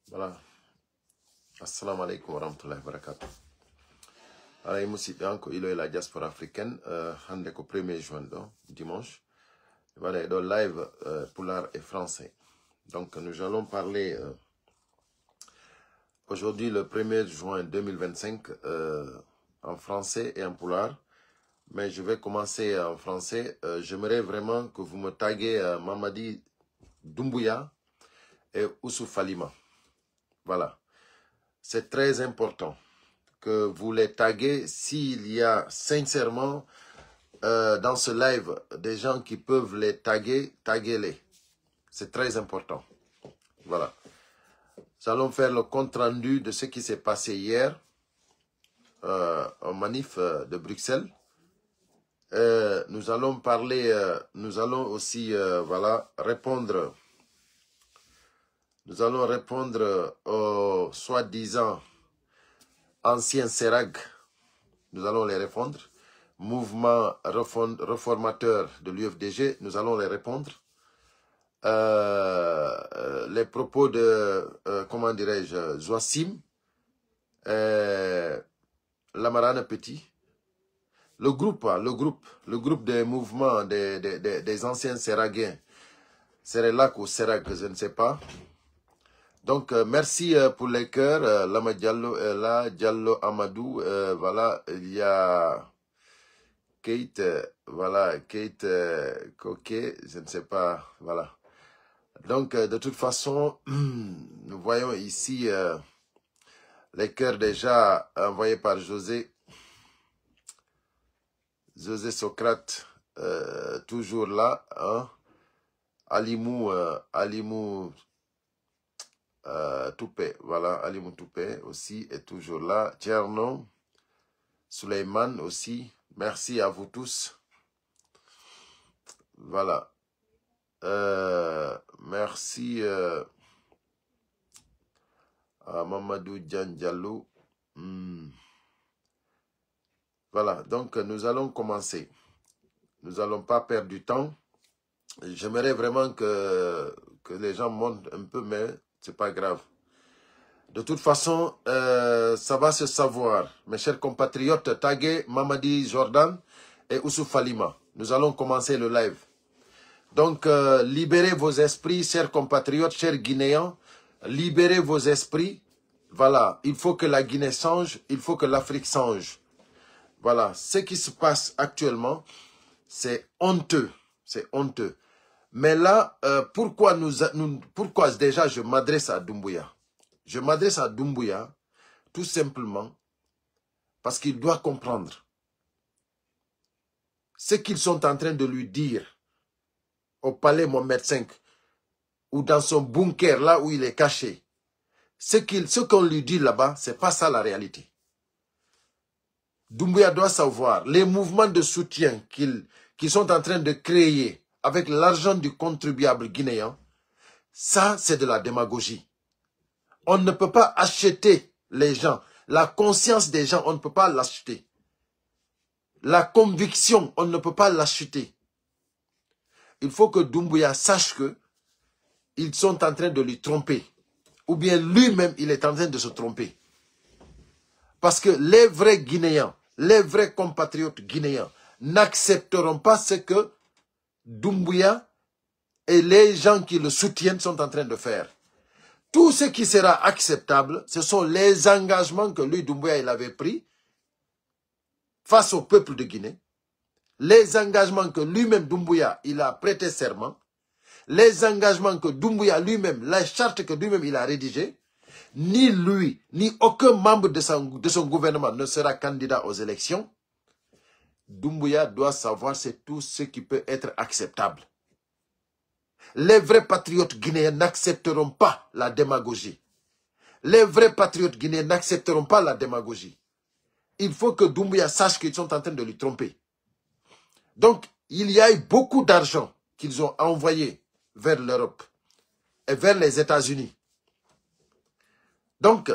Voilà. Assalamu alaikum wa rahmatullahi wa barakatuh. Alors, il est la diaspora africaine, hande ko 1er juin, donc, dimanche. Voilà, dans live Poulard et français. Donc, nous allons parler aujourd'hui, le 1er juin 2025, en français et en Poulard. Mais je vais commencer en français. J'aimerais vraiment que vous me taguez Mamadi Doumbouya et Ousou Falima. Voilà. C'est très important que vous les taguez s'il y a sincèrement dans ce live des gens qui peuvent les taguer, taguez-les. C'est très important. Voilà. Nous allons faire le compte-rendu de ce qui s'est passé hier en manif de Bruxelles. Nous allons parler, nous allons aussi voilà, répondre. Nous allons répondre aux soi-disant anciens SERAG. Nous allons les répondre. Mouvement réformateur de l'UFDG, nous allons les répondre. Les propos de, comment dirais-je, Zoassim, Lamarane Petit, le groupe des mouvements des anciens Seraguiens, Serelac ou Serag, je ne sais pas. Donc, merci pour les cœurs. Lama Diallo est là, Diallo Amadou, voilà, il y a Kate, voilà, Kate Coquet, je ne sais pas, voilà. Donc, de toute façon, nous voyons ici les cœurs déjà envoyés par José Socrate, toujours là, hein. Alimou Toupé, voilà, Alimou Toupé aussi est toujours là. Tcherno, Suleiman aussi, merci à vous tous. Voilà. Merci à Mamadou Diallo. Voilà, donc nous allons commencer. Nous n'allons pas perdre du temps. J'aimerais vraiment que les gens montent un peu, mais ce n'est pas grave. De toute façon, ça va se savoir. Mes chers compatriotes, taguez Mamadi Jordan et Ousou Falima. Nous allons commencer le live. Donc, libérez vos esprits, chers compatriotes, chers Guinéens. Libérez vos esprits. Voilà, il faut que la Guinée change, il faut que l'Afrique change. Voilà, ce qui se passe actuellement, c'est honteux. C'est honteux. Mais là, pourquoi déjà je m'adresse à Doumbouya? Je m'adresse à Doumbouya tout simplement parce qu'il doit comprendre ce qu'ils sont en train de lui dire au palais Mohamed V ou dans son bunker, là où il est caché. Ce qu'on lui dit là-bas, ce n'est pas ça la réalité. Doumbouya doit savoir les mouvements de soutien qu'ils sont en train de créer avec l'argent du contribuable guinéen. Ça, c'est de la démagogie. On ne peut pas acheter les gens. La conscience des gens, on ne peut pas l'acheter. La conviction, on ne peut pas l'acheter. Il faut que Doumbouya sache que ils sont en train de lui tromper. Ou bien lui-même, il est en train de se tromper. Parce que les vrais Guinéens, les vrais compatriotes guinéens n'accepteront pas ce que Doumbouya et les gens qui le soutiennent sont en train de faire. Tout ce qui sera acceptable, ce sont les engagements que lui, Doumbouya, il avait pris face au peuple de Guinée. Les engagements que lui-même, Doumbouya, il a prêté serment. Les engagements que Doumbouya lui-même, la charte que lui-même, il a rédigée. Ni lui, ni aucun membre de son gouvernement ne sera candidat aux élections. Doumbouya doit savoir c'est tout ce qui peut être acceptable. Les vrais patriotes guinéens n'accepteront pas la démagogie. Les vrais patriotes guinéens n'accepteront pas la démagogie. Il faut que Doumbouya sache qu'ils sont en train de lui tromper. Donc, il y a eu beaucoup d'argent qu'ils ont envoyé vers l'Europe et vers les États-Unis. Donc,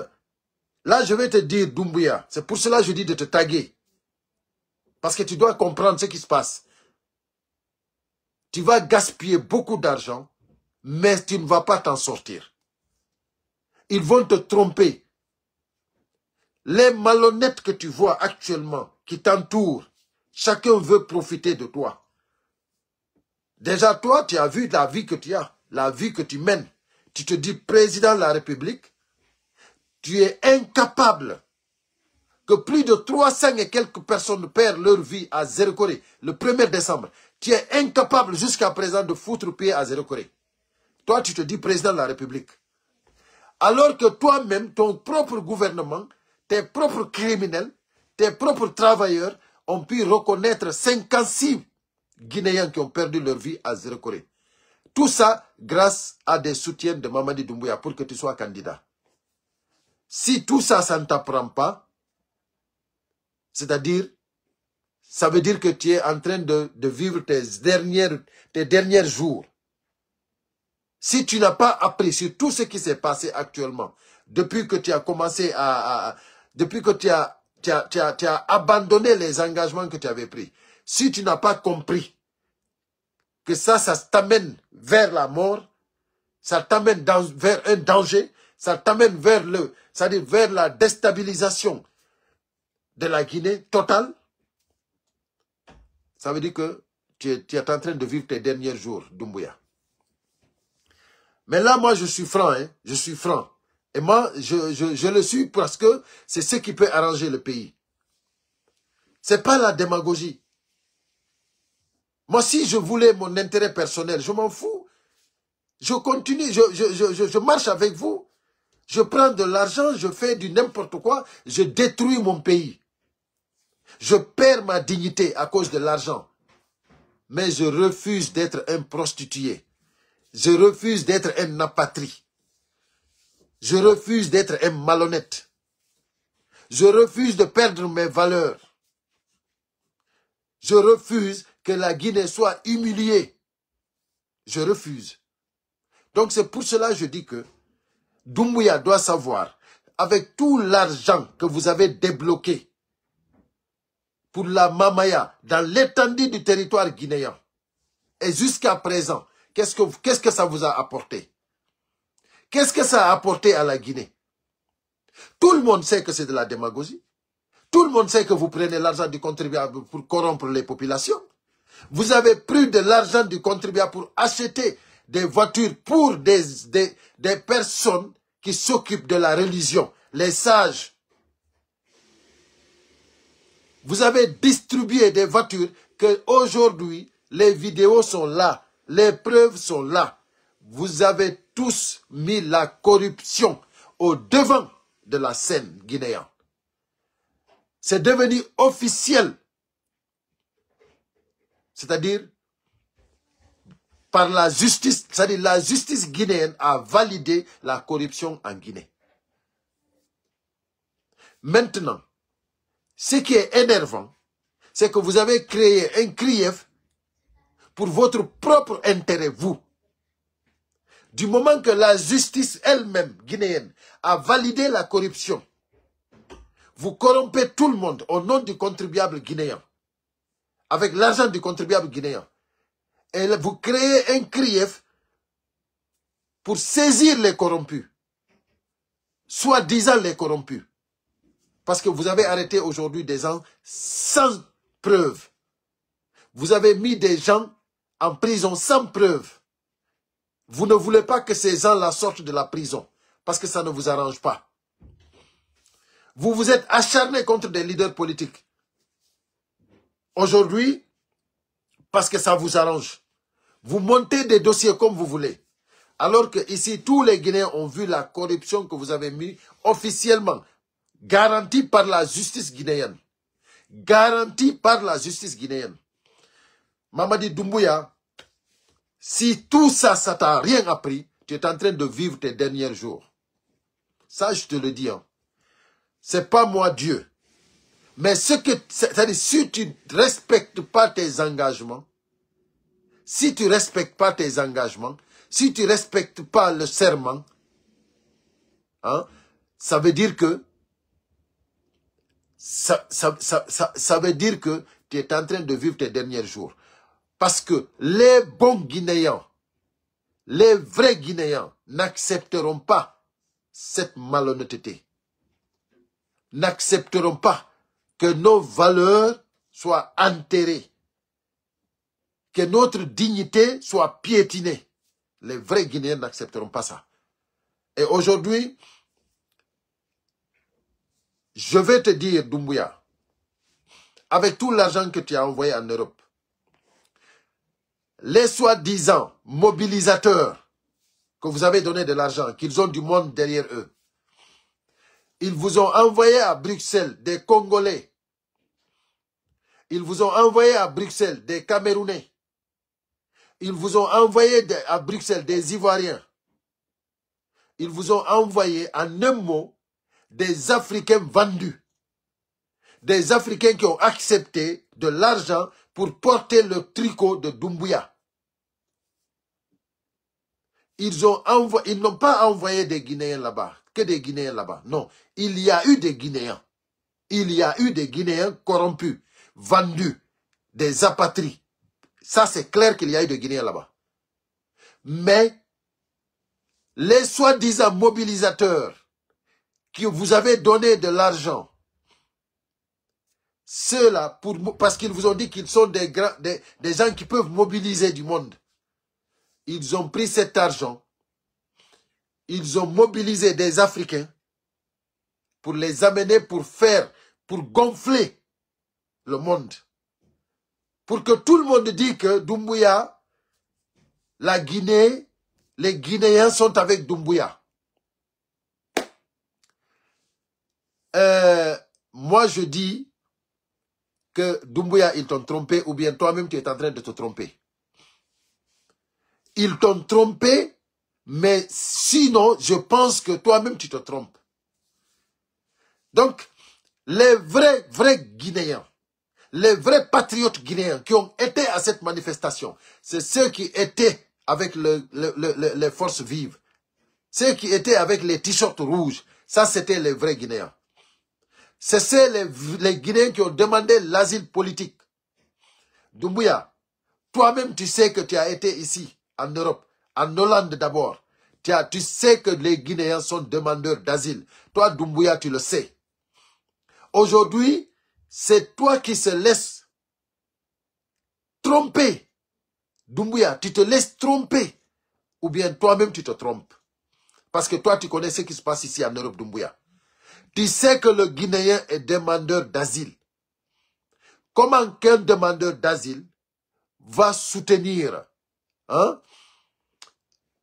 là, je vais te dire, Doumbouya, c'est pour cela que je dis de te taguer. Parce que tu dois comprendre ce qui se passe. Tu vas gaspiller beaucoup d'argent, mais tu ne vas pas t'en sortir. Ils vont te tromper. Les malhonnêtes que tu vois actuellement, qui t'entourent, chacun veut profiter de toi. Déjà, toi, tu as vu la vie que tu as, la vie que tu mènes. Tu te dis président de la République. Tu es incapable que plus de 300 et quelques personnes perdent leur vie à Zéro-Corée le 1er décembre. Tu es incapable jusqu'à présent de foutre pied à Zéro-Corée. Toi, tu te dis président de la République. Alors que toi-même, ton propre gouvernement, tes propres criminels, tes propres travailleurs ont pu reconnaître 56 Guinéens qui ont perdu leur vie à Zéro-Corée. Tout ça grâce à des soutiens de Mamadi Doumbouya pour que tu sois candidat. Si tout ça, ça ne t'apprend pas, c'est-à-dire, ça veut dire que tu es en train de vivre tes derniers jours. Si tu n'as pas appris sur tout ce qui s'est passé actuellement, depuis que tu as commencé depuis que tu as abandonné les engagements que tu avais pris, si tu n'as pas compris que ça t'amène vers la mort, ça t'amène vers un danger, ça t'amène vers vers la déstabilisation de la Guinée totale, ça veut dire que tu es en train de vivre tes derniers jours, Doumbouya. Mais là, moi, je suis franc, hein, je suis franc. Et moi, je le suis parce que c'est ce qui peut arranger le pays. C'est pas la démagogie. Moi, si je voulais mon intérêt personnel, je m'en fous. Je continue, je marche avec vous. Je prends de l'argent, je fais du n'importe quoi, je détruis mon pays. Je perds ma dignité à cause de l'argent. Mais je refuse d'être un prostitué. Je refuse d'être un apatrie. Je refuse d'être un malhonnête. Je refuse de perdre mes valeurs. Je refuse que la Guinée soit humiliée. Je refuse. Donc c'est pour cela que je dis que Doumbouya doit savoir, avec tout l'argent que vous avez débloqué pour la Mamaya dans l'étendue du territoire guinéen, et jusqu'à présent, qu'est-ce que ça vous a apporté? Qu'est-ce que ça a apporté à la Guinée? Tout le monde sait que c'est de la démagogie. Tout le monde sait que vous prenez l'argent du contribuable pour corrompre les populations. Vous avez pris de l'argent du contribuable pour acheter des voitures pour des personnes qui s'occupent de la religion, les sages. Vous avez distribué des voitures que aujourd'hui les vidéos sont là, les preuves sont là. Vous avez tous mis la corruption au devant de la scène guinéenne. C'est devenu officiel. C'est-à-dire, par la justice, c'est-à-dire la justice guinéenne a validé la corruption en Guinée. Maintenant, ce qui est énervant, c'est que vous avez créé un CRIEF pour votre propre intérêt, vous. Du moment que la justice elle-même guinéenne a validé la corruption, vous corrompez tout le monde au nom du contribuable guinéen, avec l'argent du contribuable guinéen. Et vous créez un CRIEF pour saisir les corrompus, soi-disant les corrompus. Parce que vous avez arrêté aujourd'hui des gens sans preuve. Vous avez mis des gens en prison sans preuve. Vous ne voulez pas que ces gens-là sortent de la prison, parce que ça ne vous arrange pas. Vous vous êtes acharné contre des leaders politiques. Aujourd'hui, parce que ça vous arrange. Vous montez des dossiers comme vous voulez. Alors que ici, tous les Guinéens ont vu la corruption que vous avez mis officiellement, garantie par la justice guinéenne. Garantie par la justice guinéenne. Mamadi Doumbouya, si tout ça, ça t'a rien appris, tu es en train de vivre tes derniers jours. Ça, je te le dis. Hein. C'est pas moi Dieu. Mais c'est-à-dire, si tu ne respectes pas tes engagements, si tu ne respectes pas tes engagements, si tu ne respectes pas le serment, hein, ça veut dire que ça veut dire que tu es en train de vivre tes derniers jours. Parce que les bons Guinéens, les vrais Guinéens n'accepteront pas cette malhonnêteté. N'accepteront pas que nos valeurs soient enterrées, que notre dignité soit piétinée. Les vrais Guinéens n'accepteront pas ça. Et aujourd'hui, je vais te dire, Doumbouya, avec tout l'argent que tu as envoyé en Europe, les soi-disant mobilisateurs que vous avez donné de l'argent, qu'ils ont du monde derrière eux, ils vous ont envoyé à Bruxelles des Congolais. Ils vous ont envoyé à Bruxelles des Camerounais. Ils vous ont envoyé à Bruxelles des Ivoiriens. Ils vous ont envoyé, en un mot, des Africains vendus. Des Africains qui ont accepté de l'argent pour porter le tricot de Doumbouya. Ils n'ont pas envoyé des Guinéens là-bas, que des Guinéens là-bas. Non, il y a eu des Guinéens. Il y a eu des Guinéens corrompus, vendus, des apatries. Ça, c'est clair qu'il y a eu des Guinéens là-bas. Mais les soi-disant mobilisateurs qui vous avez donné de l'argent, ceux-là, parce qu'ils vous ont dit qu'ils sont des gens qui peuvent mobiliser du monde. Ils ont pris cet argent, ils ont mobilisé des Africains pour les amener pour gonfler le monde. Pour que tout le monde dise que Doumbouya, la Guinée, les Guinéens sont avec Doumbouya. Moi, je dis que Doumbouya, ils t'ont trompé, ou bien toi-même, tu es en train de te tromper. Ils t'ont trompé, mais sinon, je pense que toi-même, tu te trompes. Donc, les vrais Guinéens, les vrais patriotes guinéens qui ont été à cette manifestation, c'est ceux qui étaient avec les forces vives. Ceux qui étaient avec les t-shirts rouges, ça c'était les vrais Guinéens. C'est les Guinéens qui ont demandé l'asile politique. Doumbouya, toi-même tu sais que tu as été ici, en Europe, en Hollande d'abord. Tu sais que les Guinéens sont demandeurs d'asile. Toi, Doumbouya, tu le sais. Aujourd'hui, c'est toi qui se laisses tromper. Doumbouya, tu te laisses tromper. Ou bien toi-même, tu te trompes. Parce que toi, tu connais ce qui se passe ici en Europe, Doumbouya. Tu sais que le Guinéen est demandeur d'asile. Comment qu'un demandeur d'asile va soutenir, hein?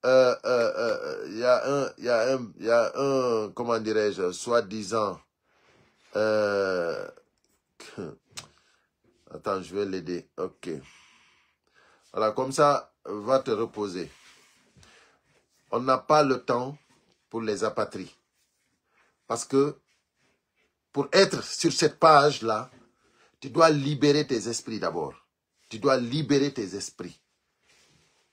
Il y a un, comment dirais-je, soi-disant, attends, je vais l'aider, ok. Voilà, comme ça, va te reposer. On n'a pas le temps pour les apatries. Parce que, pour être sur cette page-là, tu dois libérer tes esprits d'abord. Tu dois libérer tes esprits.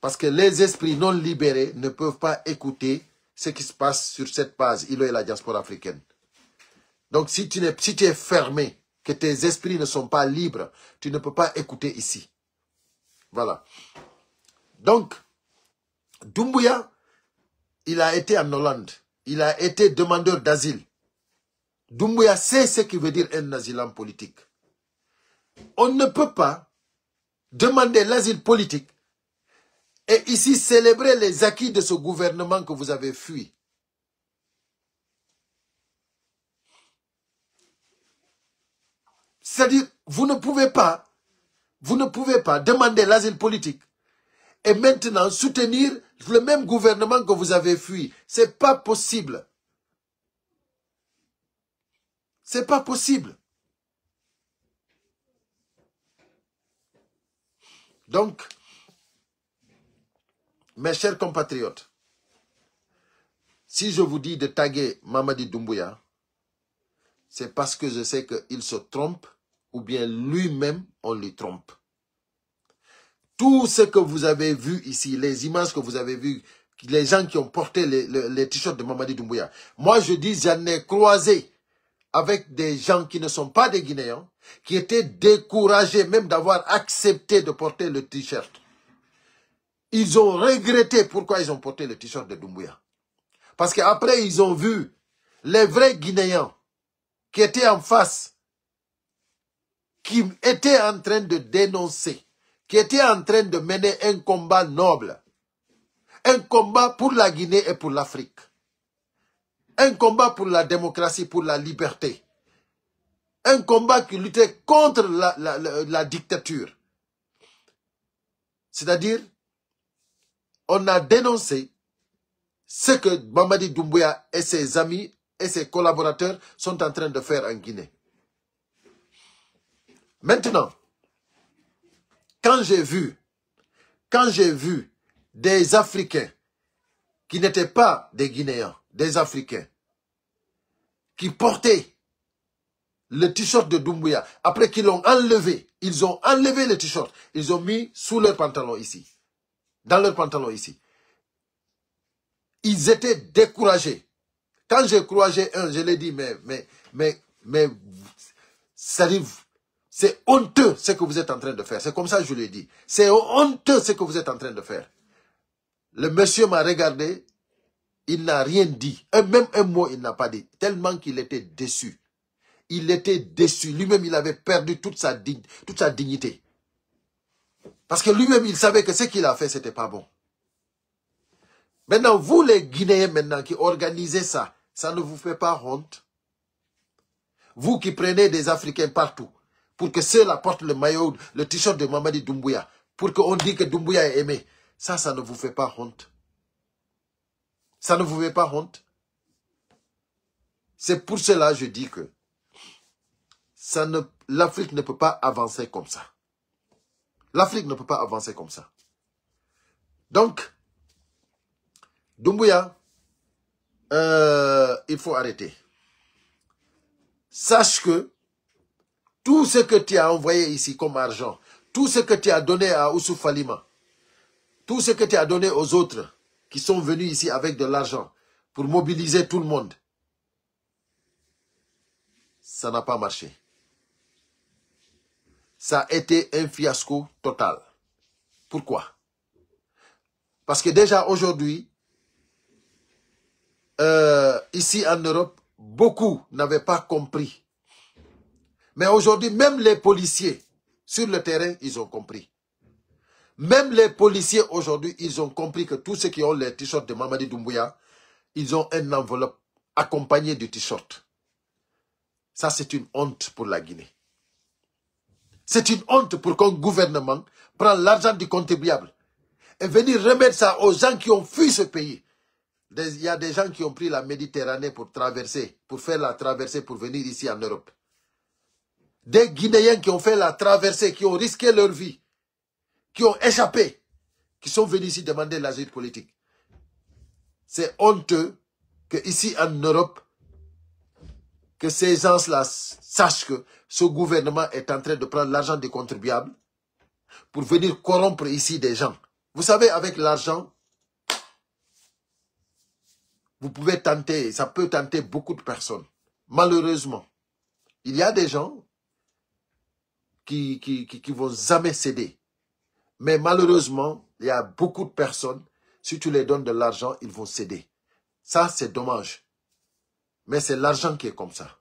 Parce que les esprits non libérés ne peuvent pas écouter ce qui se passe sur cette page, Ilo et la diaspora africaine. Donc si tu es fermé, que tes esprits ne sont pas libres, tu ne peux pas écouter ici. Voilà. Donc, Doumbouya, il a été en Hollande. Il a été demandeur d'asile. Doumbouya sait ce qui veut dire un asylant politique. On ne peut pas demander l'asile politique et ici célébrer les acquis de ce gouvernement que vous avez fui. C'est-à-dire, vous ne pouvez pas demander l'asile politique et maintenant soutenir le même gouvernement que vous avez fui. C'est pas possible. C'est pas possible. Donc, mes chers compatriotes, si je vous dis de taguer Mamadi Doumbouya, c'est parce que je sais qu'il se trompe ou bien lui-même, on le trompe. Tout ce que vous avez vu ici, les images que vous avez vues, les gens qui ont porté les t-shirts de Mamadi Doumbouya, moi je dis, j'en ai croisé avec des gens qui ne sont pas des Guinéens, qui étaient découragés même d'avoir accepté de porter le t-shirt. Ils ont regretté pourquoi ils ont porté le t-shirt de Doumbouya. Parce qu'après, ils ont vu les vrais Guinéens qui étaient en face, qui étaient en train de dénoncer, qui étaient en train de mener un combat noble. Un combat pour la Guinée et pour l'Afrique. Un combat pour la démocratie, pour la liberté. Un combat qui luttait contre la dictature. C'est-à-dire, on a dénoncé ce que Mamadi Doumbouya et ses amis et ses collaborateurs sont en train de faire en Guinée. Maintenant, quand j'ai vu des Africains qui n'étaient pas des Guinéens, des Africains, qui portaient le t-shirt de Doumbouya, après qu'ils l'ont enlevé, ils ont enlevé le t-shirt, ils ont mis sous leur pantalon ici, dans leur pantalon ici. Ils étaient découragés. Quand j'ai croisé un, je l'ai dit, mais, c'est honteux ce que vous êtes en train de faire. C'est comme ça que je l'ai dit. C'est honteux ce que vous êtes en train de faire. Le monsieur m'a regardé, il n'a rien dit. Même un mot, il n'a pas dit. Tellement qu'il était déçu. Il était déçu. Lui-même, il avait perdu toute sa dignité. Parce que lui-même, il savait que ce qu'il a fait, c'était pas bon. Maintenant, vous les Guinéens maintenant qui organisez ça, ça ne vous fait pas honte? Vous qui prenez des Africains partout, pour que ceux-là portent le maillot, le t-shirt de Mamadi Doumbouya, pour qu'on dise que Doumbouya est aimé, ça ne vous fait pas honte? Ça ne vous fait pas honte? C'est pour cela que je dis que l'Afrique ne peut pas avancer comme ça. L'Afrique ne peut pas avancer comme ça. Donc, Doumbouya, il faut arrêter. Sache que tout ce que tu as envoyé ici comme argent, tout ce que tu as donné à Oussouf Falima, tout ce que tu as donné aux autres qui sont venus ici avec de l'argent pour mobiliser tout le monde, ça n'a pas marché. Ça a été un fiasco total. Pourquoi? Parce que déjà aujourd'hui, ici en Europe, beaucoup n'avaient pas compris. Mais aujourd'hui, même les policiers sur le terrain, ils ont compris. Même les policiers aujourd'hui, ils ont compris que tous ceux qui ont les t-shirts de Mamadi Doumbouya, ils ont une enveloppe accompagnée du t-shirt. Ça, c'est une honte pour la Guinée. C'est une honte pour qu'un gouvernement prenne l'argent du contribuable et venir remettre ça aux gens qui ont fui ce pays. Il y a des gens qui ont pris la Méditerranée pour traverser, pour faire la traversée pour venir ici en Europe. Des Guinéens qui ont fait la traversée, qui ont risqué leur vie, qui ont échappé, qui sont venus ici demander l'asile politique. C'est honteux que ici en Europe, que ces gens-là sachent que ce gouvernement est en train de prendre l'argent des contribuables pour venir corrompre ici des gens. Vous savez, avec l'argent, vous pouvez tenter, ça peut tenter beaucoup de personnes. Malheureusement, il y a des gens qui vont jamais céder. Mais malheureusement, il y a beaucoup de personnes, si tu les donnes de l'argent, ils vont céder. Ça, c'est dommage. Mais c'est l'argent qui est comme ça.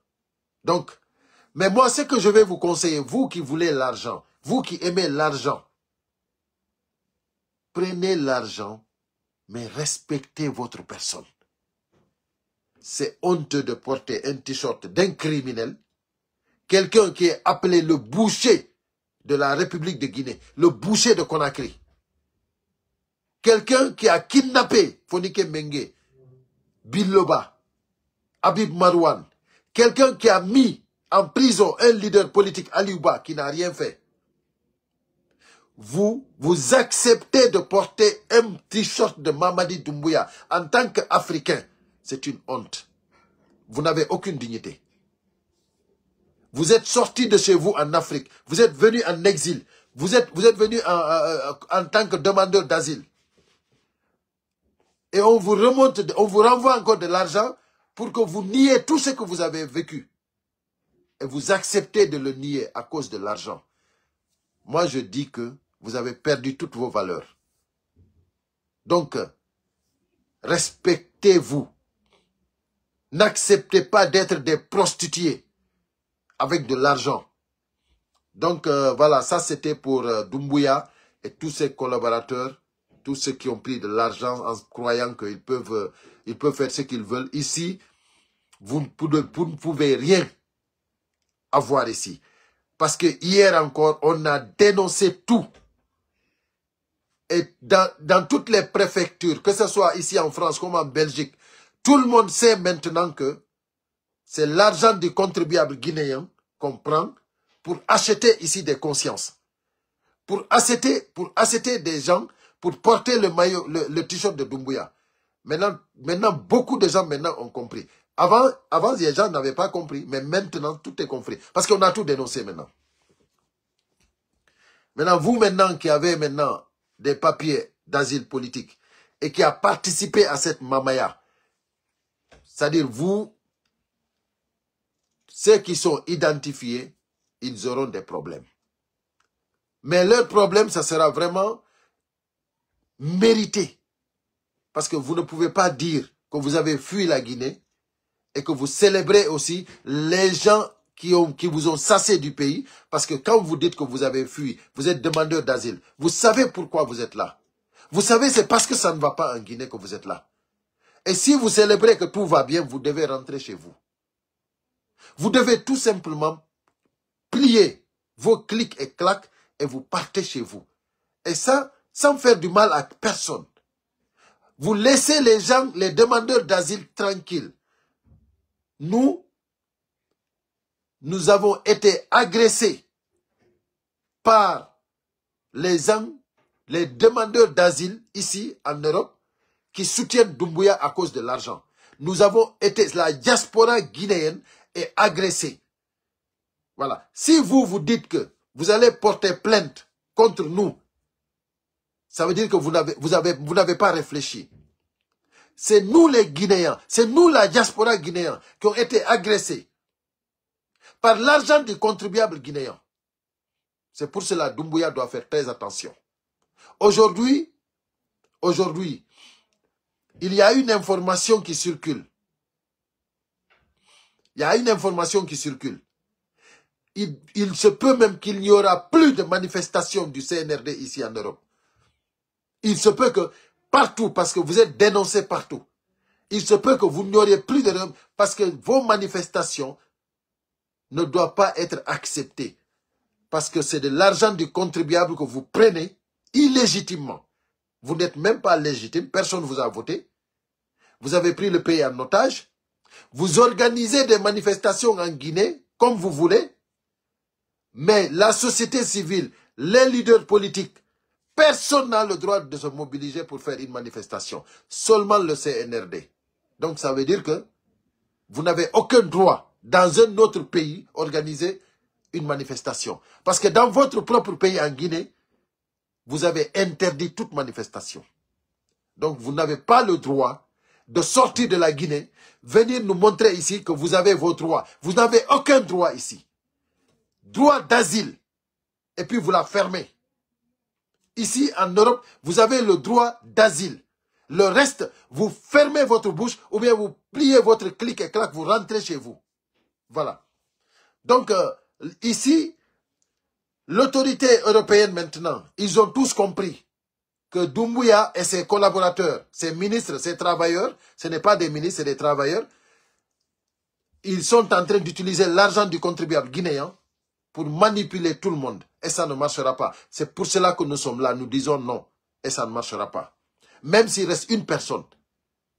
Donc, mais moi, ce que je vais vous conseiller, vous qui voulez l'argent, vous qui aimez l'argent, prenez l'argent, mais respectez votre personne. C'est honteux de porter un t-shirt d'un criminel, quelqu'un qui est appelé le boucher de la République de Guinée, le boucher de Conakry. Quelqu'un qui a kidnappé Fonike Mengue, Biloba, Habib Marouane. Quelqu'un qui a mis en prison un leader politique, Aliouba, qui n'a rien fait. Vous acceptez de porter un t-shirt de Mamadi Doumbouya en tant qu'Africain. C'est une honte. Vous n'avez aucune dignité. Vous êtes sorti de chez vous en Afrique. Vous êtes venu en exil. Vous êtes venu en tant que demandeur d'asile. Et on vous renvoie encore de l'argent pour que vous niez tout ce que vous avez vécu. Et vous acceptez de le nier à cause de l'argent. Moi, je dis que vous avez perdu toutes vos valeurs. Donc, respectez-vous. N'acceptez pas d'être des prostituées avec de l'argent. Donc voilà, ça c'était pour Doumbouya et tous ses collaborateurs, tous ceux qui ont pris de l'argent en croyant qu'ils peuvent faire ce qu'ils veulent. Ici, vous ne pouvez rien avoir ici. Parce que hier encore, on a dénoncé tout. Et dans toutes les préfectures, que ce soit ici en France comme en Belgique, tout le monde sait maintenant que c'est l'argent du contribuable guinéen qu'on prend pour acheter ici des consciences. Pour acheter des gens, pour porter le maillot, le t-shirt de Doumbouya. Maintenant, beaucoup de gens maintenant ont compris. Avant, les gens n'avaient pas compris, mais maintenant, tout est compris. Parce qu'on a tout dénoncé maintenant. Maintenant, vous maintenant qui avez maintenant des papiers d'asile politique et qui a participé à cette mamaya, c'est-à-dire vous, ceux qui sont identifiés, ils auront des problèmes. Mais leur problème, ça sera vraiment mérité. Parce que vous ne pouvez pas dire que vous avez fui la Guinée et que vous célébrez aussi les gens qui vous ont chassé du pays. Parce que quand vous dites que vous avez fui, vous êtes demandeur d'asile. Vous savez pourquoi vous êtes là. Vous savez, c'est parce que ça ne va pas en Guinée que vous êtes là. Et si vous célébrez que tout va bien, vous devez rentrer chez vous. Vous devez tout simplement plier vos clics et claques et vous partez chez vous. Et ça, sans faire du mal à personne. Vous laissez les gens, les demandeurs d'asile tranquilles. Nous avons été agressés par les gens, les demandeurs d'asile ici en Europe qui soutiennent Doumbouya à cause de l'argent. Nous avons été, la diaspora guinéenne est agressée. Voilà. Si vous dites que vous allez porter plainte contre nous, ça veut dire que vous n'avez pas réfléchi. C'est nous les Guinéens, c'est nous la diaspora guinéenne qui ont été agressés par l'argent des contribuables guinéens. C'est pour cela que Doumbouya doit faire très attention. Aujourd'hui, il y a une information qui circule. Il y a une information qui circule. Il se peut même qu'il n'y aura plus de manifestations du CNRD ici en Europe. Il se peut que partout, parce que vous êtes dénoncés partout, il se peut que vous n'auriez plus de... Parce que vos manifestations ne doivent pas être acceptées. Parce que c'est de l'argent du contribuable que vous prenez illégitimement. Vous n'êtes même pas légitime, personne ne vous a voté. Vous avez pris le pays en otage. Vous organisez des manifestations en Guinée, comme vous voulez. Mais la société civile, les leaders politiques, personne n'a le droit de se mobiliser pour faire une manifestation. Seulement le CNRD. Donc ça veut dire que vous n'avez aucun droit dans un autre pays organiser une manifestation. Parce que dans votre propre pays en Guinée, vous avez interdit toute manifestation. Donc vous n'avez pas le droit de sortir de la Guinée, venir nous montrer ici que vous avez vos droits. Vous n'avez aucun droit ici. Droit d'asile. Et puis vous la fermez. Ici en Europe, vous avez le droit d'asile. Le reste, vous fermez votre bouche ou bien vous pliez votre clic et clac, vous rentrez chez vous. Voilà. Donc ici, l'autorité européenne maintenant, ils ont tous compris que Doumbouya et ses collaborateurs, ses ministres, ses travailleurs, ce n'est pas des ministres, c'est des travailleurs, ils sont en train d'utiliser l'argent du contribuable guinéen pour manipuler tout le monde. Et ça ne marchera pas. C'est pour cela que nous sommes là. Nous disons non. Et ça ne marchera pas. Même s'il reste une personne,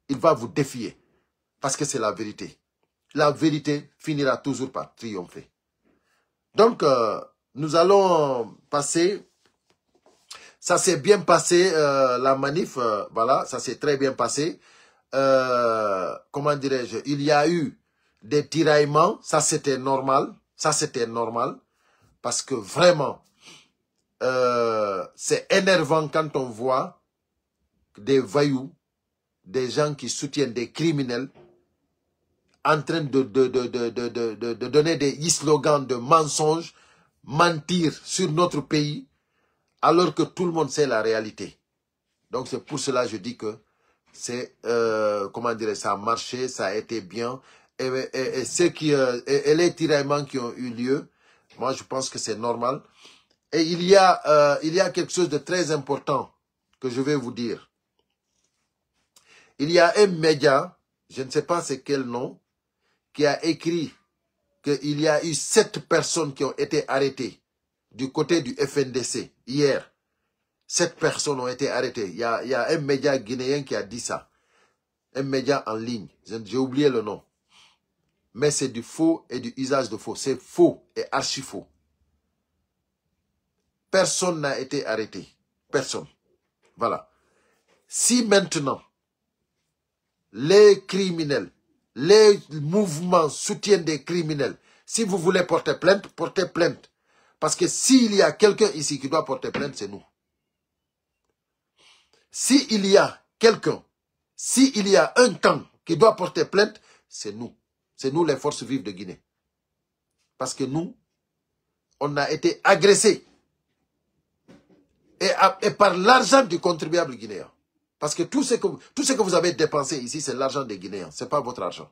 il va vous défier. Parce que c'est la vérité. La vérité finira toujours par triompher. Donc, nous allons passer. Ça s'est bien passé, la manif. Voilà, ça s'est très bien passé. Comment dirais-je? Il y a eu des tiraillements. Ça, c'était normal. Ça, c'était normal. Parce que vraiment, c'est énervant quand on voit des voyous, des gens qui soutiennent des criminels, en train de donner des slogans de mensonges, mentir sur notre pays, alors que tout le monde sait la réalité. Donc c'est pour cela que je dis que c'est, comment dire, ça a marché, ça a été bien. Et les tiraillements qui ont eu lieu, moi je pense que c'est normal. Et il y a quelque chose de très important que je vais vous dire. Il y a un média, je ne sais pas c'est quel nom, qui a écrit qu'il y a eu 7 personnes qui ont été arrêtées du côté du FNDC hier. 7 personnes ont été arrêtées. Il y a un média guinéen qui a dit ça. Un média en ligne. J'ai oublié le nom. Mais c'est du faux et du usage de faux. C'est faux et archi faux. Personne n'a été arrêté. Personne. Voilà. Si maintenant, les criminels, les mouvements soutiennent des criminels, si vous voulez porter plainte, portez plainte. Parce que s'il y a quelqu'un ici qui doit porter plainte, c'est nous. S'il y a quelqu'un, s'il y a un camp qui doit porter plainte, c'est nous. C'est nous les forces vives de Guinée. Parce que nous, on a été agressés. Et par l'argent du contribuable guinéen. Parce que tout ce que vous avez dépensé ici, c'est l'argent des Guinéens. Ce n'est pas votre argent.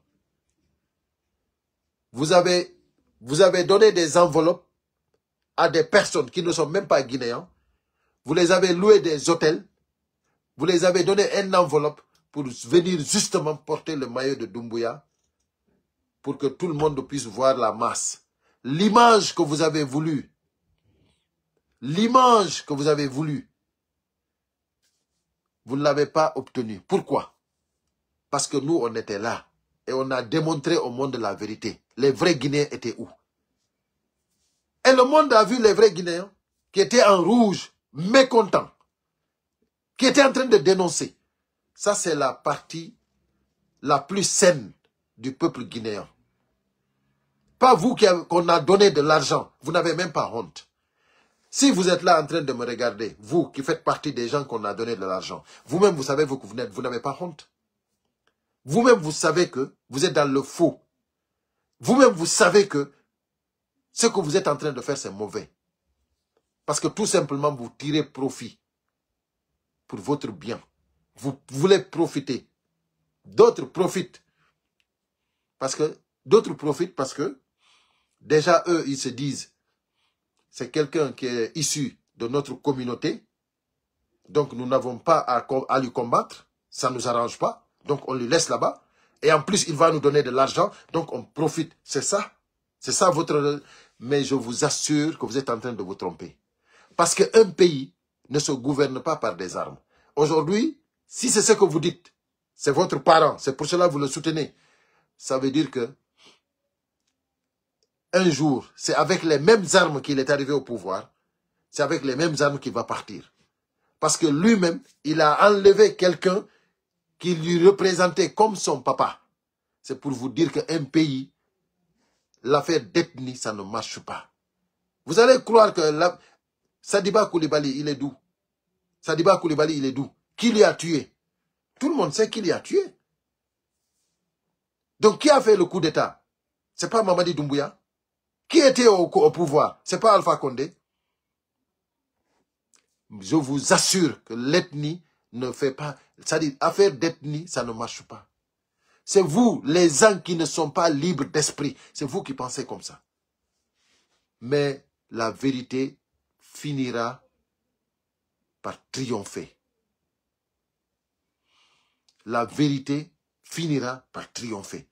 Vous avez donné des enveloppes à des personnes qui ne sont même pas guinéens. Vous les avez loué des hôtels. Vous les avez donné une enveloppe pour venir justement porter le maillot de Doumbouya pour que tout le monde puisse voir la masse. L'image que vous avez voulu, vous ne l'avez pas obtenue. Pourquoi? Parce que nous, on était là et on a démontré au monde la vérité. Les vrais Guinéens étaient où? Et le monde a vu les vrais Guinéens qui étaient en rouge, mécontents, qui étaient en train de dénoncer. Ça, c'est la partie la plus saine du peuple guinéen. Pas vous qu'on a donné de l'argent. Vous n'avez même pas honte. Si vous êtes là en train de me regarder, vous qui faites partie des gens qu'on a donné de l'argent, vous-même, vous savez vous n'avez pas honte. Vous-même, vous savez que vous êtes dans le faux. Vous-même, vous savez que ce que vous êtes en train de faire, c'est mauvais. Parce que tout simplement, vous tirez profit pour votre bien. Vous voulez profiter. D'autres profitent. Parce que déjà, eux, ils se disent, c'est quelqu'un qui est issu de notre communauté. Donc, nous n'avons pas à lui combattre. Ça ne nous arrange pas. Donc, on lui laisse là-bas. Et en plus, il va nous donner de l'argent. Donc, on profite. C'est ça. C'est ça votre... Mais je vous assure que vous êtes en train de vous tromper. Parce qu'un pays ne se gouverne pas par des armes. Aujourd'hui, si c'est ce que vous dites, c'est votre parent, c'est pour cela que vous le soutenez. Ça veut dire que un jour, c'est avec les mêmes armes qu'il est arrivé au pouvoir. C'est avec les mêmes armes qu'il va partir. Parce que lui-même, il a enlevé quelqu'un qui lui représentait comme son papa. C'est pour vous dire qu'un pays, l'affaire d'ethnie, ça ne marche pas. Vous allez croire que Sadiba Koulibaly, il est d'où? Sadiba Koulibaly, il est d'où? Qui lui a tué? Tout le monde sait qui lui a tué. Donc, qui a fait le coup d'État? C'est pas Mamadi Doumbouya. Qui était au pouvoir? C'est pas Alpha Condé. Je vous assure que l'ethnie ne fait pas... C'est-à-dire, affaire d'ethnie, ça ne marche pas. C'est vous, les gens qui ne sont pas libres d'esprit. C'est vous qui pensez comme ça. Mais la vérité finira par triompher. La vérité finira par triompher.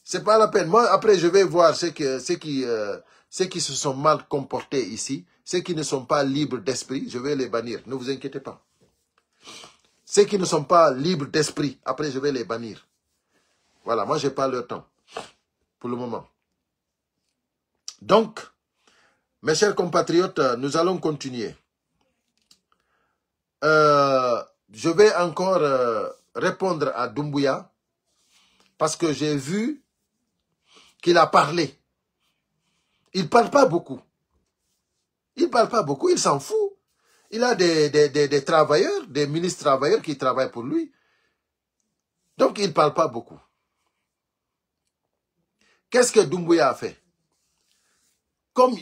C'est pas la peine. Moi, après, je vais voir ceux qui se sont mal comportés ici. Ceux qui ne sont pas libres d'esprit, je vais les bannir. Ne vous inquiétez pas. Ceux qui ne sont pas libres d'esprit, après, je vais les bannir. Voilà, moi, je n'ai pas le temps. Pour le moment. Donc, mes chers compatriotes, nous allons continuer. Je vais encore répondre à Doumbouya. Parce que j'ai vu qu'il a parlé. Il ne parle pas beaucoup. Il ne parle pas beaucoup, il s'en fout. Il a des travailleurs, des ministres travailleurs qui travaillent pour lui. Donc, il ne parle pas beaucoup. Qu'est-ce que Doumbouya a fait? Comme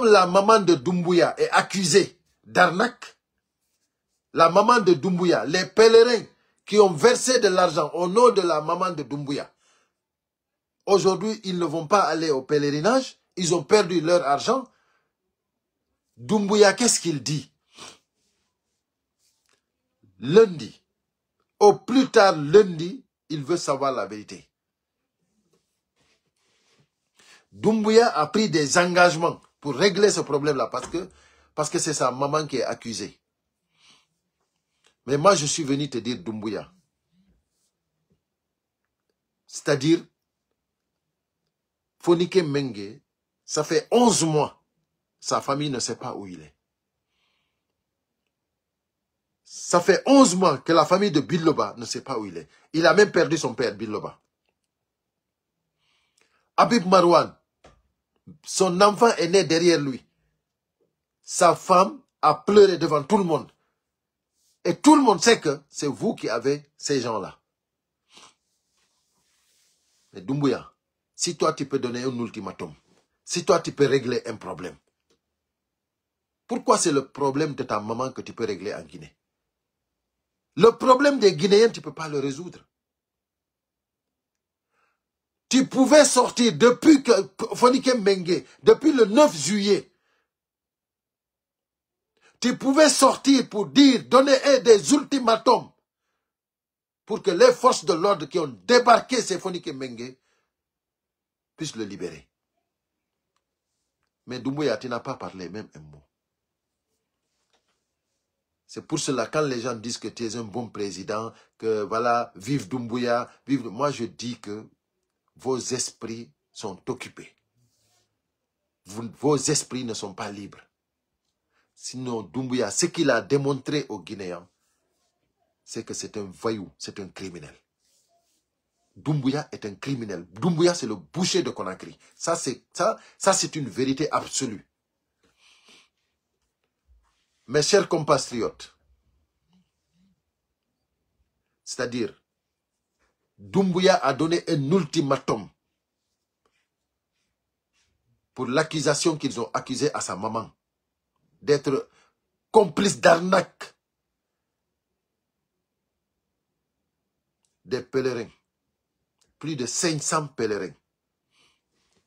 la maman de Doumbouya est accusée d'arnaque, la maman de Doumbouya, les pèlerins qui ont versé de l'argent au nom de la maman de Doumbouya. Aujourd'hui, ils ne vont pas aller au pèlerinage. Ils ont perdu leur argent. Doumbouya, qu'est-ce qu'il dit? Lundi, au plus tard lundi, il veut savoir la vérité. Doumbouya a pris des engagements pour régler ce problème-là parce que c'est sa maman qui est accusée. Mais moi, je suis venu te dire Doumbouya. C'est-à-dire, Fonike Mengue, ça fait 11 mois, sa famille ne sait pas où il est. Ça fait 11 mois que la famille de Biloba ne sait pas où il est. Il a même perdu son père, Biloba. Habib Marouane, son enfant est né derrière lui. Sa femme a pleuré devant tout le monde. Et tout le monde sait que c'est vous qui avez ces gens-là. Mais Doumbouya, si toi tu peux donner un ultimatum, si toi tu peux régler un problème, pourquoi c'est le problème de ta maman que tu peux régler en Guinée? Le problème des Guinéens, tu ne peux pas le résoudre. Tu pouvais sortir depuis que Fonike Mengue, depuis le 9 juillet, tu pouvais sortir pour dire, donner des ultimatums pour que les forces de l'ordre qui ont débarqué ces Fonike Mengue puissent le libérer. Mais Doumbouya, tu n'as pas parlé même un mot. C'est pour cela, quand les gens disent que tu es un bon président, que voilà, vive Doumbouya, vive... Moi, je dis que vos esprits sont occupés. Vos esprits ne sont pas libres. Sinon, Doumbouya, ce qu'il a démontré aux Guinéens, c'est que c'est un voyou, c'est un criminel. Doumbouya est un criminel. Doumbouya, c'est le boucher de Conakry. Ça, c'est une vérité absolue. Mes chers compatriotes, c'est-à-dire, Doumbouya a donné un ultimatum pour l'accusation qu'ils ont accusée à sa maman d'être complice d'arnaque des pèlerins. Plus de 500 pèlerins.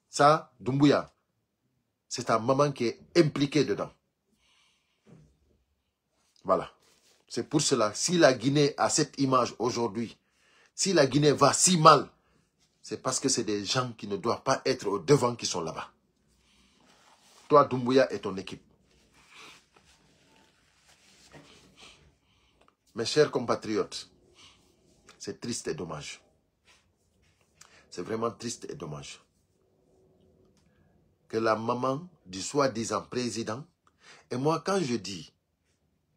Ça, Doumbouya, c'est ta maman qui est impliquée dedans. Voilà. C'est pour cela, si la Guinée a cette image aujourd'hui, si la Guinée va si mal, c'est parce que c'est des gens qui ne doivent pas être au devant qui sont là-bas. Toi, Doumbouya et ton équipe. Mes chers compatriotes, c'est triste et dommage. C'est vraiment triste et dommage. Que la maman du soi-disant président, et moi quand je dis,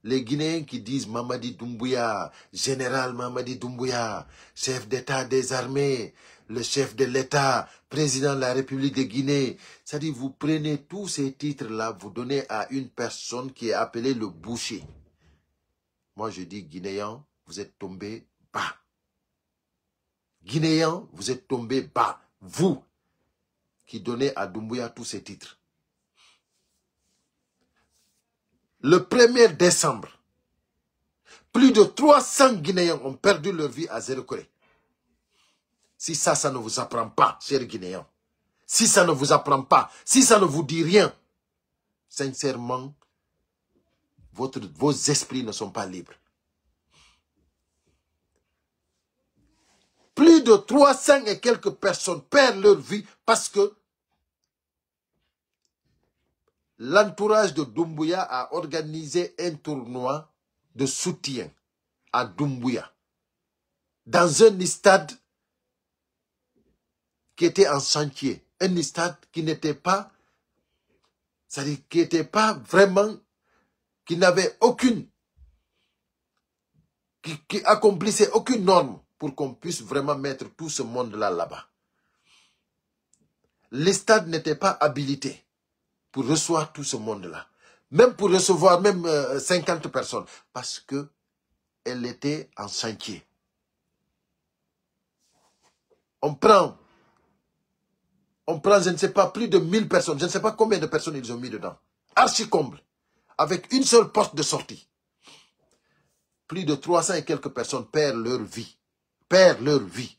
les Guinéens qui disent Mamadi Doumbouya, général Mamadi Doumbouya, chef d'État des armées, le chef de l'État, président de la République de Guinée, c'est-à-dire vous prenez tous ces titres-là, vous donnez à une personne qui est appelée le boucher. Moi je dis Guinéens, vous êtes tombés bas. Guinéens, vous êtes tombés bas. Vous qui donnez à Doumbouya tous ces titres. Le 1er décembre, plus de 300 Guinéens ont perdu leur vie à Zéro-Corée. Si ça ne vous apprend pas, chers Guinéens, si ça ne vous apprend pas, si ça ne vous dit rien, sincèrement, vos esprits ne sont pas libres. Plus de 300 et quelques personnes perdent leur vie parce que l'entourage de Doumbouya a organisé un tournoi de soutien à Doumbouya dans un stade qui était en chantier. Un stade qui n'était pas, c'est-à-dire qui n'était pas vraiment, qui n'avait aucune, qui accomplissait aucune norme pour qu'on puisse vraiment mettre tout ce monde-là là-bas. Le stade n'était pas habilité pour recevoir tout ce monde-là. Même pour recevoir même 50 personnes. Parce que elle était en chantier. On prend, je ne sais pas, plus de 1000 personnes. Je ne sais pas combien de personnes ils ont mis dedans. Archi comble. Avec une seule porte de sortie. plus de 300 et quelques personnes perdent leur vie. Perdent leur vie.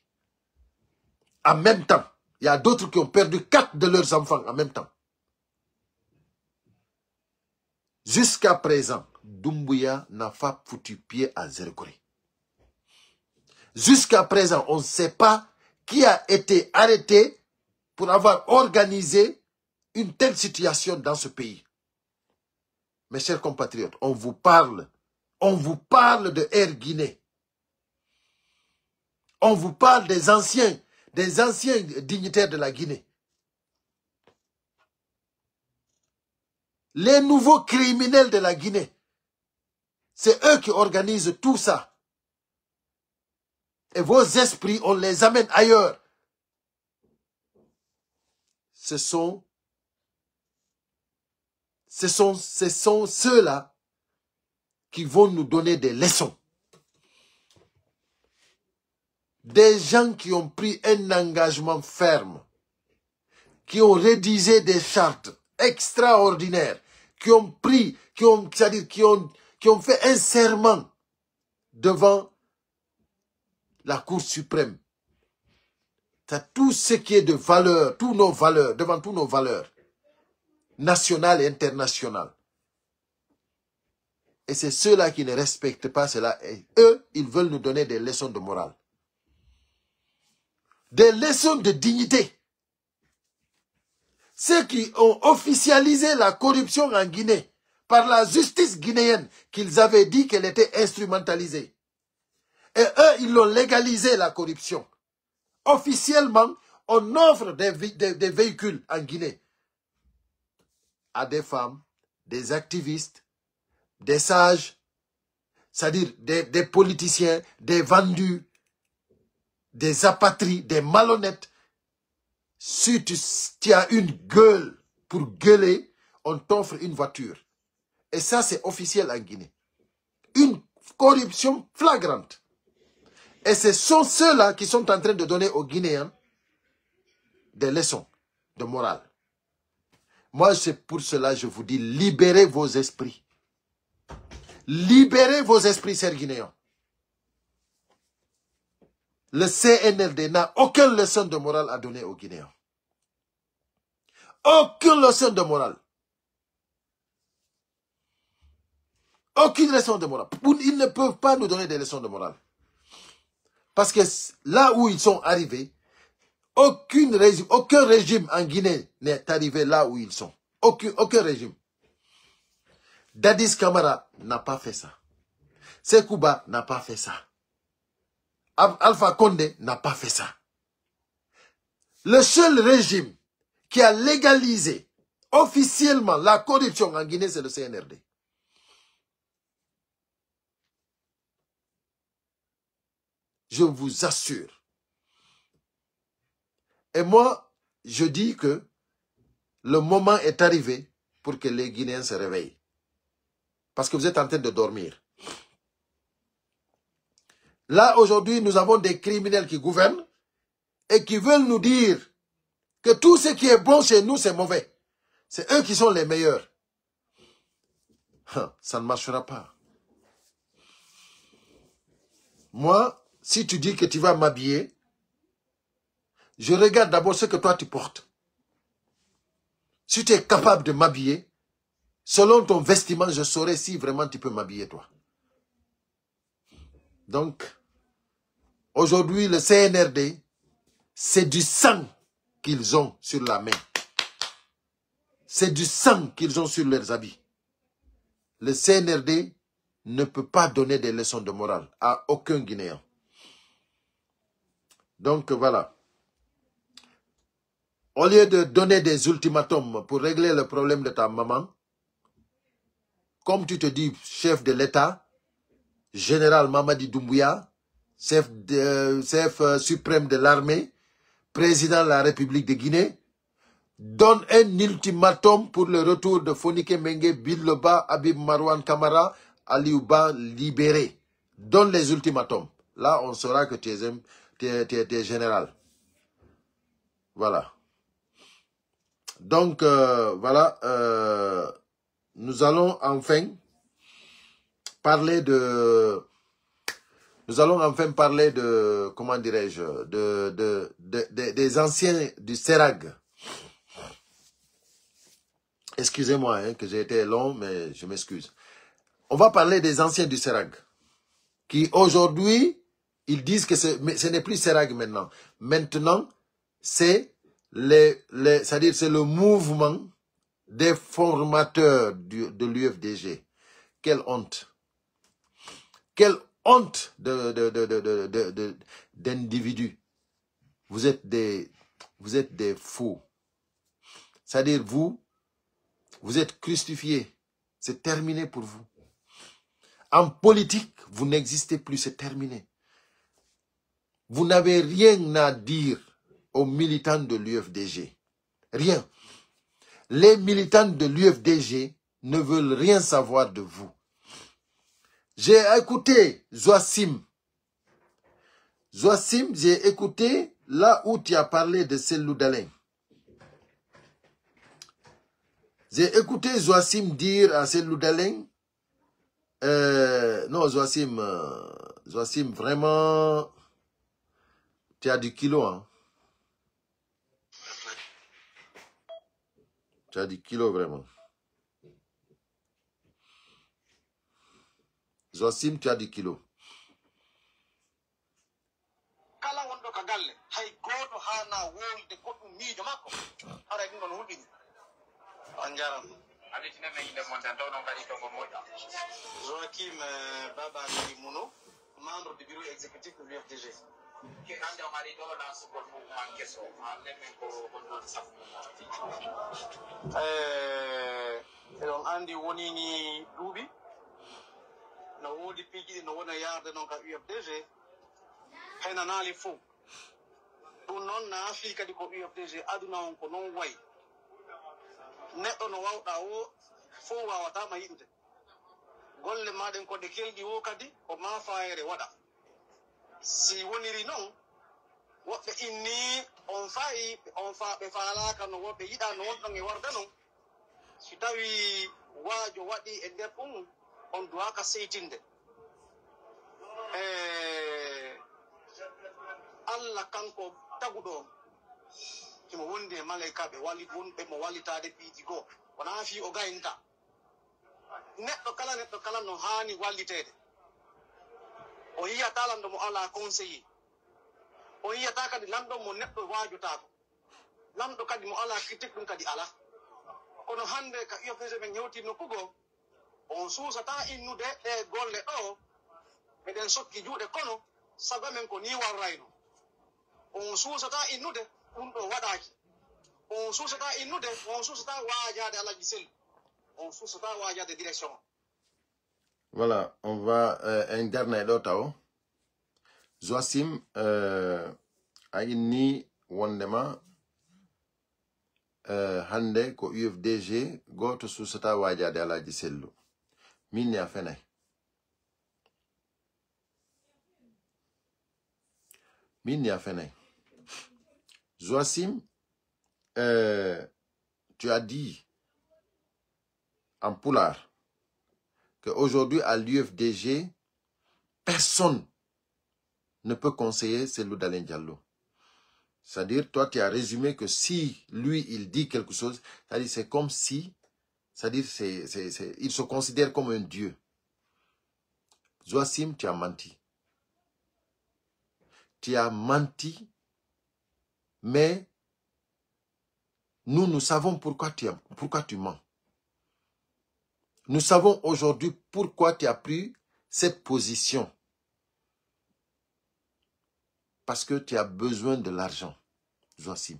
En même temps. Il y a d'autres qui ont perdu 4 de leurs enfants en même temps. Jusqu'à présent, Doumbouya n'a pas foutu pied à Zerkori. Jusqu'à présent, on ne sait pas qui a été arrêté pour avoir organisé une telle situation dans ce pays. Mes chers compatriotes, on vous parle de Air Guinée. On vous parle des anciens dignitaires de la Guinée. Les nouveaux criminels de la Guinée. C'est eux qui organisent tout ça. Et vos esprits, on les amène ailleurs. Ce sont ceux-là qui vont nous donner des leçons. Des gens qui ont pris un engagement ferme, qui ont rédigé des chartes extraordinaires, qui ont fait un serment devant la Cour suprême. C'est tout ce qui est de valeur, devant toutes nos valeurs, nationales et internationales. Et c'est ceux-là qui ne respectent pas cela. Et eux, ils veulent nous donner des leçons de morale. Des leçons de dignité. Ceux qui ont officialisé la corruption en Guinée par la justice guinéenne, qu'ils avaient dit qu'elle était instrumentalisée. Et eux, ils l'ont légalisé, la corruption. Officiellement, on offre des véhicules en Guinée à des femmes, des activistes, des sages, c'est-à-dire des politiciens, des vendus, des apatrides, des malhonnêtes. Si tu as une gueule pour gueuler, on t'offre une voiture. Et ça, c'est officiel en Guinée. Une corruption flagrante. Et ce sont ceux-là qui sont en train de donner aux Guinéens des leçons de morale. Moi, c'est pour cela que je vous dis, libérez vos esprits. Libérez vos esprits, chers Guinéens. Le CNRD n'a aucune leçon de morale à donner aux Guinéens. Aucune leçon de morale. Aucune leçon de morale. Ils ne peuvent pas nous donner des leçons de morale. Parce que là où ils sont arrivés, aucun régime en Guinée n'est arrivé là où ils sont. Aucun régime. Dadis Camara n'a pas fait ça. Sekouba n'a pas fait ça. Alpha Condé n'a pas fait ça. Le seul régime qui a légalisé officiellement la corruption en Guinée, c'est le CNRD. Je vous assure. Et moi, je dis que le moment est arrivé pour que les Guinéens se réveillent. Parce que vous êtes en train de dormir. Là, aujourd'hui, nous avons des criminels qui gouvernent et qui veulent nous dire que tout ce qui est bon chez nous, c'est mauvais. C'est eux qui sont les meilleurs. Ça ne marchera pas. Moi, si tu dis que tu vas m'habiller, je regarde d'abord ce que toi tu portes. Si tu es capable de m'habiller, selon ton vestiment, je saurai si vraiment tu peux m'habiller toi. Donc, aujourd'hui, le CNRD, c'est du sang qu'ils ont sur la main. C'est du sang qu'ils ont sur leurs habits. Le CNRD ne peut pas donner des leçons de morale à aucun Guinéen. Donc, voilà. Au lieu de donner des ultimatums pour régler le problème de ta maman, comme tu te dis chef de l'État, général Mamadi Doumbouya, chef suprême de l'armée, président de la République de Guinée, donne un ultimatum pour le retour de Fonike Mengue, Biloba, Habib Marwan Kamara, Aliouba libéré. Donne les ultimatums. Là, on saura que tu es général. Voilà. Donc, voilà. Nous allons enfin parler de Nous allons enfin parler de, comment dirais-je, des anciens du CERAG. Excusez-moi hein, que j'ai été long, mais je m'excuse. On va parler des anciens du CERAG, qui aujourd'hui, ils disent que ce n'est plus CERAG maintenant. Maintenant, c'est c'est-à-dire c'est le mouvement des formateurs de l'UFDG. Quelle honte! Quelle honte d'individus. Vous êtes des fous. C'est-à-dire vous êtes crucifiés. C'est terminé pour vous. En politique, vous n'existez plus, c'est terminé. Vous n'avez rien à dire aux militants de l'UFDG. Rien. Les militants de l'UFDG ne veulent rien savoir de vous. J'ai écouté Zoassim. Zoassim, j'ai écouté là où tu as parlé de Cellou Dalein. J'ai écouté Zoassim dire à Cellou Dalein, non Zoassim, vraiment, tu as du kilo, hein. Tu as du kilo vraiment. Zoassim, tu as du kilo. Joachim Baba Mouno, membre du bureau exécutif de l'UFDG. On andi woni ni duubi no wodi piiji no wona yarde non ka UFDG hayna naali fof ɗum noon naafi kadi ko UFDG aduna on ko non wayi neɗɗo no wawɗa o fof wawatama yiɗude golle maɗen ko ɗe kelɗi o kadi ko mafayere waɗa si woniri noon woɓɓe inni on fayi ɓe faalaka no woɓɓe yiɗa no wonɗon e warde noon si tawi waajo waɗi e nder ɗum on duwaka seytinde Allah kanko taguɗo imo wondi e malaykaɓe wonɓe mo wallitade piiji goo wona fi o gayinta neɗɗo kala no hani wallitede o yiyata lamɗo mo ala conseiller o yiyata kadi lamɗo mo neɗɗo wajotako lamɗo kadi mo ala critique ɗum kadi ala kono hande ka UFDG ɓe ñewti nokkugo on suusata innude ɗe golle ɗo meɗen sokki juuɗe kono sago men ko ni warrayno on suusata innude ɗum ɗo waɗaki on suusata innude on suusata waajade Alaji Sellu on suusata waajade direction. Voilà, on va incarner l'autre. Zoassim a inni wondema hande ko UFDG goto susata wajade Alaji Sellu. Min ya fenay. Min ya fenay. Zoassim, tu as dit en poulard qu'aujourd'hui à l'UFDG, personne ne peut conseiller Cellou Dalein Diallo. C'est-à-dire, toi, tu as résumé que si lui, il dit quelque chose, c'est-à-dire, c'est comme si, c'est-à-dire, il se considère comme un dieu. Zoassim, tu as menti. Tu as menti, mais nous savons pourquoi tu mens. Nous savons aujourd'hui pourquoi tu as pris cette position. Parce que tu as besoin de l'argent, Zoassim.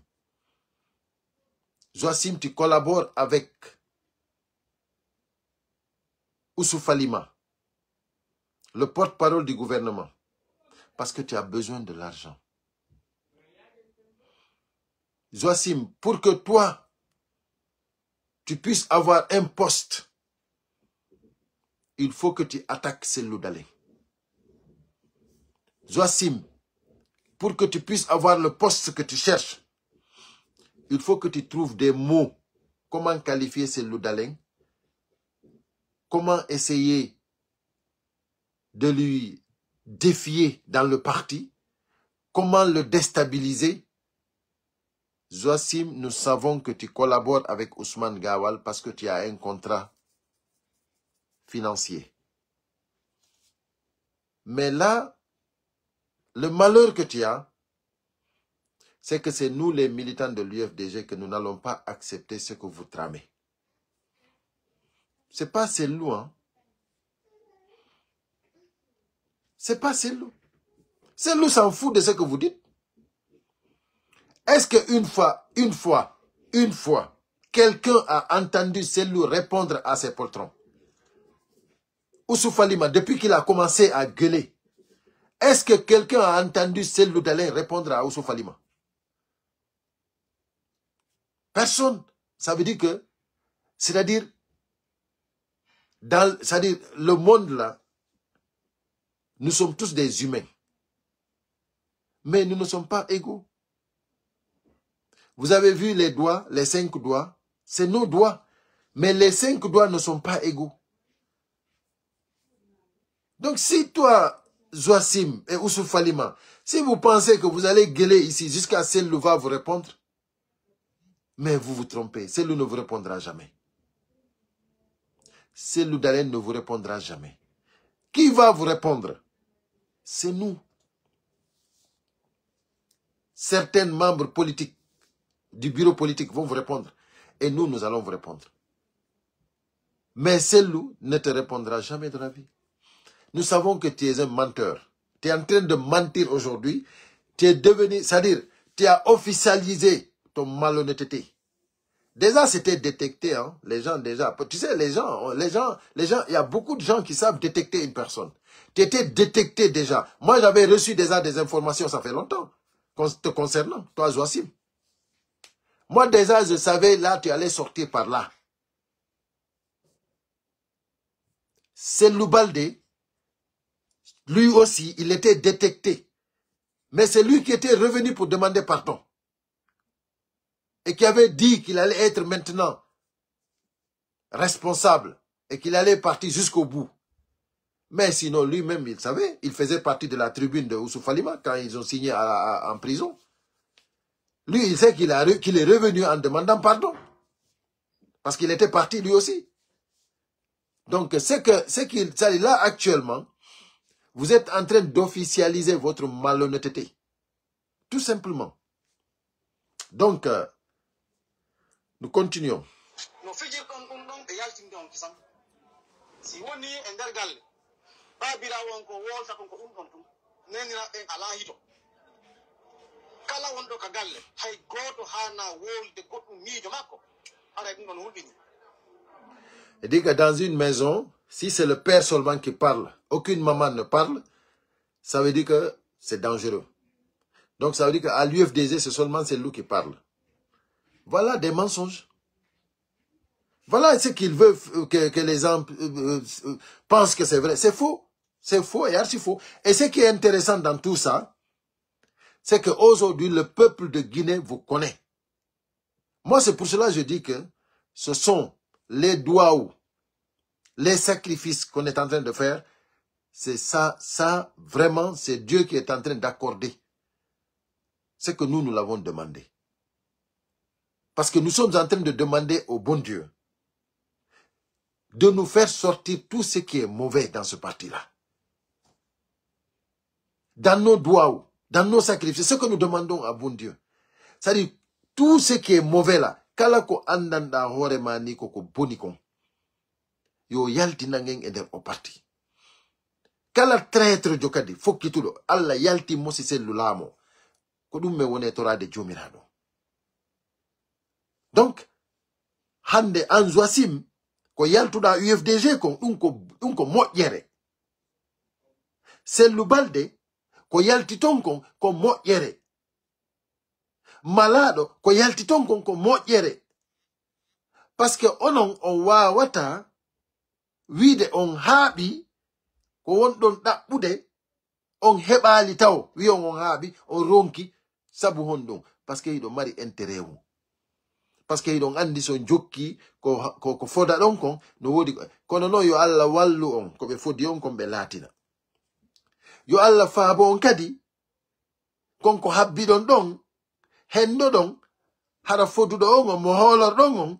Zoassim, tu collabores avec Oussouf Falima, le porte-parole du gouvernement, parce que tu as besoin de l'argent. Zoassim, pour que toi, tu puisses avoir un poste, il faut que tu attaques Cellou Dalein. Zoassim, pour que tu puisses avoir le poste que tu cherches, il faut que tu trouves des mots. Comment qualifier Cellou Dalein? Comment essayer de défier dans le parti, comment le déstabiliser. Zoassim, nous savons que tu collabores avec Ousmane Gawal parce que tu as un contrat financier. Mais là, le malheur que tu as, c'est que c'est nous les militants de l'UFDG que nous n'allons pas accepter ce que vous tramez. C'est pas Cellou, hein. C'est pas Cellou. Cellou s'en fout de ce que vous dites. Est-ce qu'une fois, quelqu'un a entendu Cellou répondre à ses patrons? Ousou Falima, depuis qu'il a commencé à gueuler, est-ce que quelqu'un a entendu Cellou Dalein répondre à Ousou Falima? Personne. Ça veut dire que, c'est-à-dire, le monde là, nous sommes tous des humains. Mais nous ne sommes pas égaux. Vous avez vu les doigts, les 5 doigts, c'est nos doigts. Mais les 5 doigts ne sont pas égaux. Donc si toi, Zoassim et Ousou Falima, si vous pensez que vous allez gueuler ici jusqu'à Cellou va vous répondre, mais vous vous trompez. Cellou ne vous répondra jamais. Cellou Dalein ne vous répondra jamais. Qui va vous répondre? C'est nous. Certains membres politiques du bureau politique vont vous répondre. Et nous, nous allons vous répondre. Mais Cellou ne te répondra jamais de la vie. Nous savons que tu es un menteur. Tu es en train de mentir aujourd'hui. Tu es devenu, c'est-à-dire, tu as officialisé ton malhonnêteté. Déjà, c'était détecté, hein. Les gens, déjà. Tu sais, les gens, il y a beaucoup de gens qui savent détecter une personne. Tu étais détecté déjà. Moi, j'avais reçu déjà des informations, ça fait longtemps, te concernant, toi, Zoassim. Moi, déjà, je savais, là, tu allais sortir par là. Cellou Baldé, lui aussi, il était détecté. Mais c'est lui qui était revenu pour demander pardon. Et qui avait dit qu'il allait être maintenant responsable. Et qu'il allait partir jusqu'au bout. Mais sinon, lui-même, il savait. Il faisait partie de la tribune de Ousou Falima quand ils ont signé en prison. Lui, il sait qu'il est revenu en demandant pardon. Parce qu'il était parti lui aussi. Donc, c'est qu'il là actuellement, vous êtes en train d'officialiser votre malhonnêteté. Tout simplement. Donc, nous continuons. Il dit que dans une maison, si c'est le père seulement qui parle, aucune maman ne parle, ça veut dire que c'est dangereux. Donc ça veut dire qu'à l'UFDG, c'est seulement Cellou qui parle. Voilà des mensonges. Voilà ce qu'il veut que les gens pensent que c'est vrai. C'est faux. C'est faux et archi faux. Et ce qui est intéressant dans tout ça, c'est qu'aujourd'hui, le peuple de Guinée vous connaît. Moi, c'est pour cela que je dis que ce sont les doigts ou les sacrifices qu'on est en train de faire. C'est ça, vraiment, c'est Dieu qui est en train d'accorder. C'est que nous l'avons demandé. Parce que nous sommes en train de demander au bon Dieu de nous faire sortir tout ce qui est mauvais dans ce parti-là. Dans nos doigts, dans nos sacrifices, ce que nous demandons à bon Dieu. C'est-à-dire, tout ce qui est mauvais là, kalako andanda horemani koko bonikon, yo yalti nangen eder au parti. Kala traître jokadi, fokitulo, alla yalti mosi cellulamo, kodum me wone tora de jomirado. Donc, hande an Zoassim, ko yaltuda UFDG kon, unko moƴƴere. Cellou Baldé, ko yaltiton kon ko moƴƴere. Malado ko yaltiton kon ko moƴƴere. Parce que onon on wawata wiide on haaɓi ko wonɗon ɗaɓɓude on heɓali taw wiyon on haaɓi on ronki sabu honɗon parce que yiɗon mari intérêt mum. Parce que yiɗon andi son jokki ko foda ɗon kon no wodi kono noon yo Allah wallu on ko ɓe fodi on kon ɓe laatina. yo Allah faabo on kadi konko habbidon don hendo don hara fodudo on mo holor don on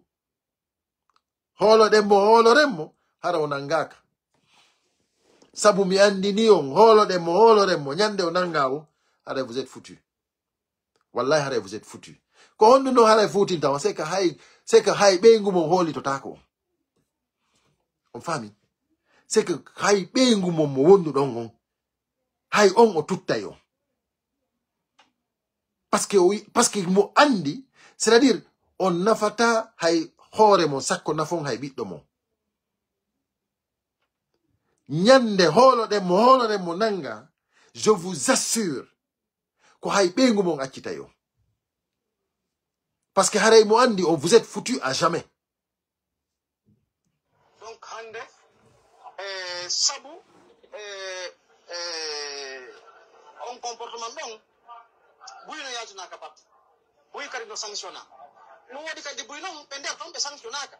holo dem mo holoremmo hara onangaka sabu mi andini on holo dem mo holoremmo nyande onangawo hara vous êtes foutu wallahi hara vous êtes foutu ko hondu no hara futin taw c'est que hay be ngumo holi to tako on fami c'est que hay be ngumo mo wondu don on hay on o tutta yo parce que mo andi c'est-à-dire on nafata hay hore mo sakko nafon hay biddo mo nyande holo de mo nanga je vous assure ko hay be ngumo accita yo parce que haray mo andi on vous êtes foutu à jamais. Donc hande sabu on comportement non buy no yajuna ka pat buy kadi no sanctionna no wodi kadi buy non be der ton be sanctionna ka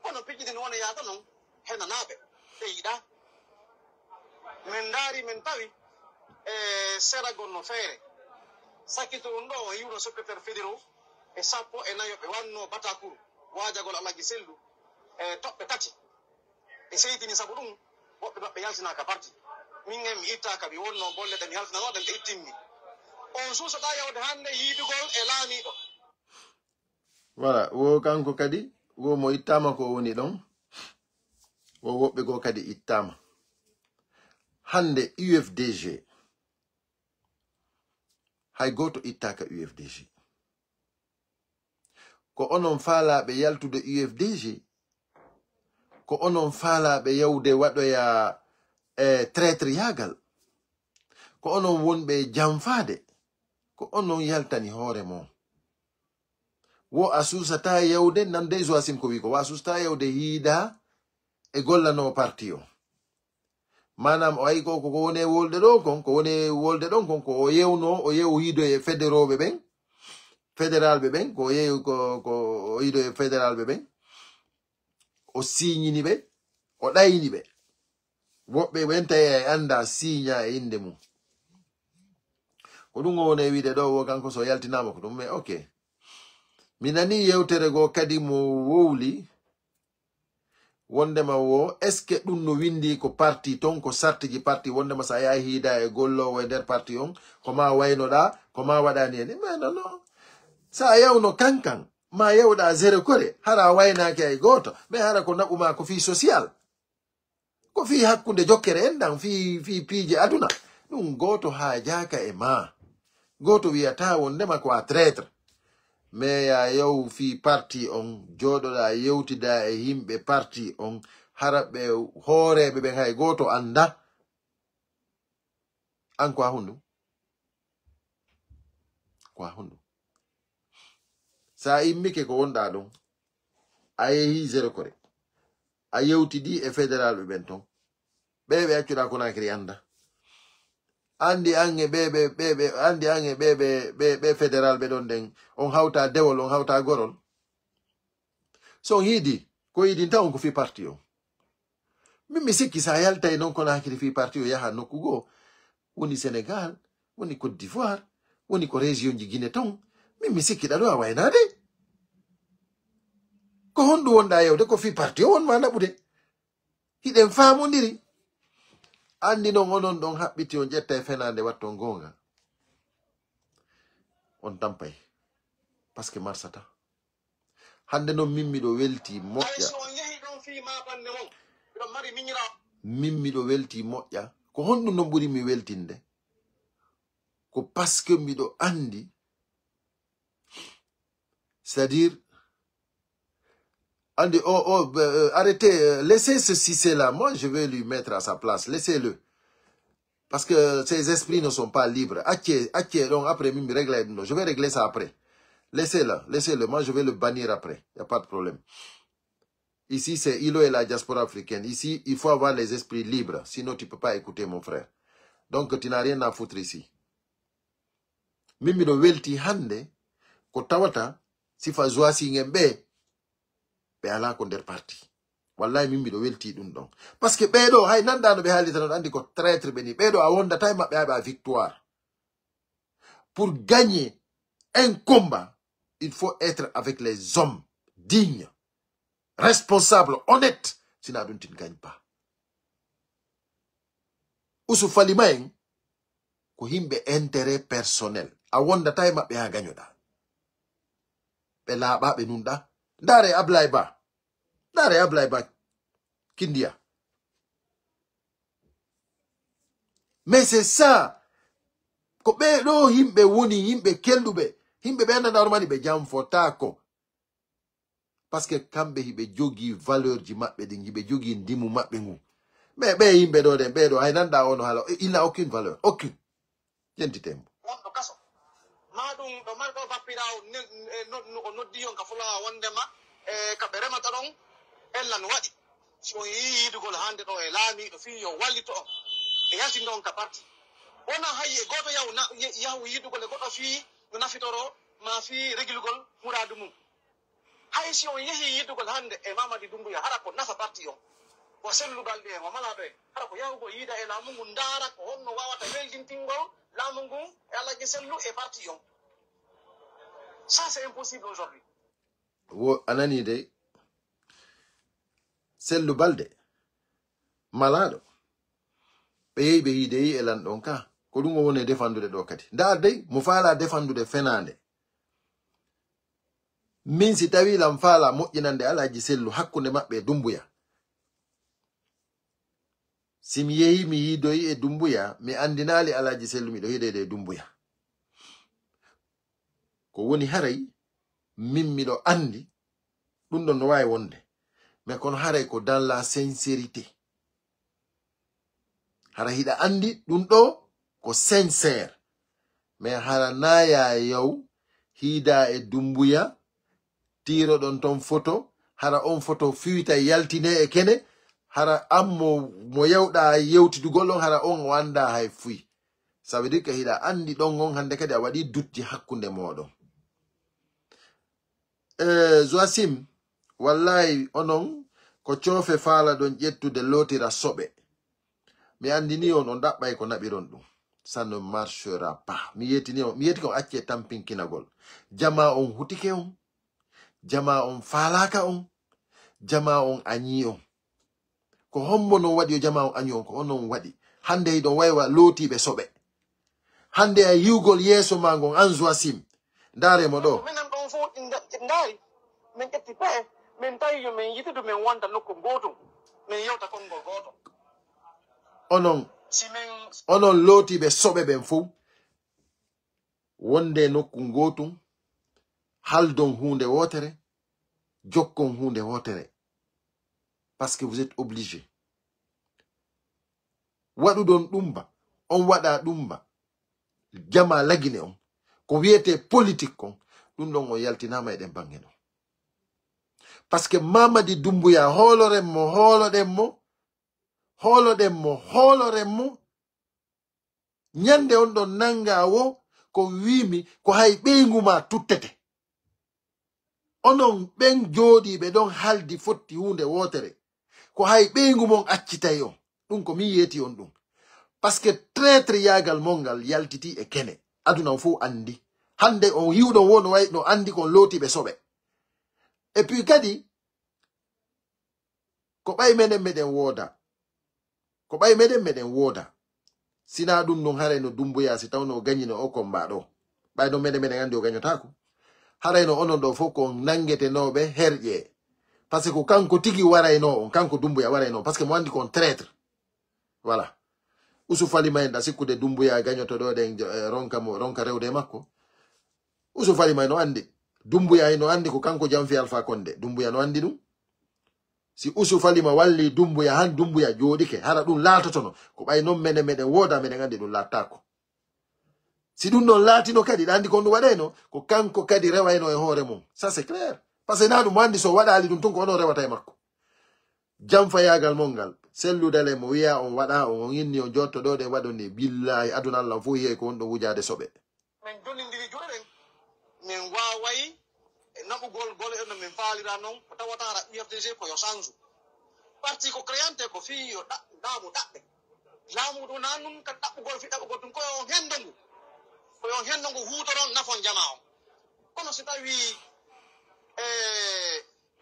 ono piji den wona yaata non hena nabe be yida men dari men tawi sera gonno fere sakito ndo yuno secrétaire fédéraux e sappo e nayo be wanno batakuru wajagol alaji sellu toɓɓe tati e seytini sabu ɗum woɓɓe maɓɓe yaltinaka parti min en mi ittaka mi wonno bolle ɗe mi haltinanoɗen ɓe ittinmi on suusoɗa yawde hannde yiidugol e laamiɗo voilà wo kanko kadi wo mo ittama ko woni ɗon wo woɓɓe go kadi ittama hande UFDG hay goto ittaka UFDG ko onon faalaɓe yaltude UFDG ko onon faalaɓe yawde waɗoya traître yagal ko onon wonɓe jamfade ko onon yaltani hoore mon wo a susata yawde nande Joachim ko wi ko wa susata yawde hiida e gollano parti o manam o ayi ko woni wolde ɗo kon ko woni wolde ɗon kon ko o yew hiido e fédéroɓe ɓen fédéral ɓe ɓen ko yew ko hiido e fédéral ɓe ɓen o signini ɓe o ɗayni ɓe woɓɓe wenta e anda signa e inde mum ko ɗum o woni wiide ɗo wo kanko so yaltinama ko ɗum mais ok mi nani yewtere go kadi mo wowli wondema wo est ce que ɗum no windi ko parti ton ko sartiji parti wondema sa yahi hiida e gollowo e nder parti on koma waynoɗa koma waɗani ene mais non non sa yawno kankan ma yewɗa zéro kore hara waynaki ay goto mais hara ko naɓuma ko fi social ko fi hakkunde jokkere en ɗan fi piije aduna ɗum goto ha jaka e ma goto wiyata wondema ko a traître mais ya yow fi parti on joɗoɗa yewtida e yimɓe parti on haraɓe hooreɓe ɓen hay goto anda an ko a hundu sa immike ko wonɗa ɗon a yehi zéro kore a yewtidi e fédéral ɓe ɓen ton ɓeɓe accuɗa Conakry anda andi ange ɓe fédéral ɓe ɗon ɗen on hawta dewol on hawta gorol so on yiidi ko yiidinta on ko fi parti o min mi sikki sa yaltay noon Conakry fi parti o yaha nokku goo woni Sénégal woni Côte d'Ivoire woni ko région ji Guinée ton min mi sikki ɗaɗo a waynade ko honɗum wonɗa yewde ko fi parti o wonma naɓude hiɗen famodiri andi noon onon ɗon haɓɓiti on ƴetta e fenande watton gonga on tampay par ce que marsata hande noon min miɗo welti moƴƴa min miɗo welti moƴƴa ko honɗum noon ɓuri mi weltinde ko par ce que miɗo andi c'est-à-dire arrêtez, laissez ce Cissé là, moi je vais lui mettre à sa place, laissez-le. Parce que ses esprits ne sont pas libres. Donc après, je vais régler ça après. Laissez-le, moi je vais le bannir après, il n'y a pas de problème. Ici c'est Ilo et la diaspora africaine, ici il faut avoir les esprits libres, sinon tu ne peux pas écouter mon frère. Donc tu n'as rien à foutre ici. Mimi do welti hande, ko tawata, si fa joasi ngembe, be ala ko der parti wallahi min miɗo welti ɗum ɗon parce que ɓeɗo hay nandano ɓe haalita non andi ko traître ɓe ni ɓeɗo a wondata e maɓɓe haɓe a victoire pour gagner un combat il faut être avec les hommes dignes responsables honnêtes sina ɗum tu ne gagnes pas usu falima en ko himɓe intérêt personnel a wondata e maɓɓe ha gañoɗa ɓe laaɓa ɓe nunɗa ndare Ablaye Ba Kindia. Mais c'est ça ko ɓeɗo himɓe woni himɓe kelduɓe himɓe ɓe andana hormani ɓe jam fotako parce que kamɓe hiɓe jogi valeur ji maɓɓe ɗin hiɓe jogi ndimu maɓɓe ngu mais ɓe yimɓe ɗo ɗen ɓeɗo hay nanda ono haala il n'a aucune valeur aucune jentitemo wonɗo kaso ma ɗum ɗo mari ɗo bappirawo o noddi yon ka fulawa wondema kaɓe remata ɗon ellan waɗi si on yi yidugol hande ɗo e laamiɗo fi yo wallito on e yaltinde on ka parti wona hay e goto yahu yidugol e goɗɗo fi no nafitoro ma fi régulugol muradu mum hay si on yehi yidugol hande e Mamadi Doumbouya hara ko nafa parti on ko sellubalɗe en o mala ɓe hara ko yahugo yiida e laamu ngu ndaara ko honno wawata weldintingol laamu ngu e allahje sellu e parti on ça c'est impossible aujourd'hui wo anani de sellu balde malaɗo ɓe yehi ɓe yiide yi e lanɗon ka ko ɗum o woni defandude ɗo kadi nda dey mo faala defandude fenande min si tawi lam faala moƴƴinande alaji sellu hakkunde maɓɓe e Doumbouya si mi yehi mi yiidoyi e Doumbouya mi andinali alaji sellu miɗo yiidede e Doumbouya ko woni haray min miɗo andi ɗum ɗon no wawi wonde mais kono haray ko dans la sincérité hara hiɗa andi ɗum ɗo ko sincère mais hara naya yaw hiida e Doumbouya tiro ɗon ton photo hara on photo fiwita yaltine e kene hara ammo mo yewɗa yewtidugol on hara on wanda hay fuy ça veut dire que hiɗa andi ɗon on hande kadi a waɗi dutti hakkunde moɗon Joasim wallahi onon ko coofe faala ɗon ƴettude lootira soɓe mi andini on ɗaɓɓay ko naɓiron ɗum ça ne marchera pas mi yetini on mi yeti kon acce tampinkinagol jama on hutike on jama on faalaka on jama on añi on ko hombo non waɗi yo jama on añi on ko onon waɗi hande hiɗon waywa lootiɓe soɓe hande a yiwgol yeeso ma ngon an Joasim ndaremo ɗo minen ɗon fof ndaari min ƴetti pee min tawi yo min yitidu min wonta nokku gootum min yewta konngol gooto onon lootiɓe soɓe ɓen fof wonde nokku gootum haldon hunde wotere jokkon hunde wotere parce que vous êtes obligé waɗuɗon ɗumba on waɗa ɗumba jama lagine on ko wiyete politique kon ɗum ɗon o yaltinama eɗen bange non parce que Mamadi Doumbouya hoolorenmo ñande on ɗon nanga wo ko wimi ko hay ɓeyguma tuttete onon ɓen jooɗiɓe ɗon haldi fotti hunde wotere ko hay ɓeygu mon accitay on ɗum ko min yeeti on ɗum parce que traître yagal mongal yaltiti e kene aduna fof andi hande on hiwɗon won way no andi kon lootiɓe soɓe et puis kadi ko ɓay meɗen meɗen wooda sina ɗum non haray no Doumbouya si tawno gañino o combat ɗo ɓayno meɗen andi o gañotako harayno onon ɗo fof ko nanguetenoɓe herƴe par ce que ko kanko tigi warayno on kanko Doumbouya warayno par ce que mo andi kon traître voilà usu falima en ɗa sikkude Doumbouya gañoto ɗo ɗen ronka rewde makko usu falima no andi Doumbouya no andi ko kanko Jamfi Alpha Condé Doumbouya no andi ɗum si usu falima walli Doumbouya han Doumbouya jooɗike hara ɗum laatotono ko ɓay noon meɗen wooda meɗen andi ɗum laattako si ɗum ɗon laatino kadi ɗa andi kon ɗum waɗayno ko kanko kadi rewayno e hoore mum ça c'est clair par ce que na ɗum andi so waɗali ɗum tun ko onon rewata e makko jamfayagal mon ngal selludale mo wiya on waɗa on inni on jotto ɗo ɗe waɗon ni billahi aduna Allah fo yiye ko on ɗo wujade soɓe min donidiri juuɗe min waway naɓugol gole eno min faalira noon ko tawata ara UFDG ko yo change parti ko créante ko fi yo damu dabbe lamu do nanum kan dabbu gol fi dabbu gol ko yo hendongo huutoron nafon jama'o kono si tawi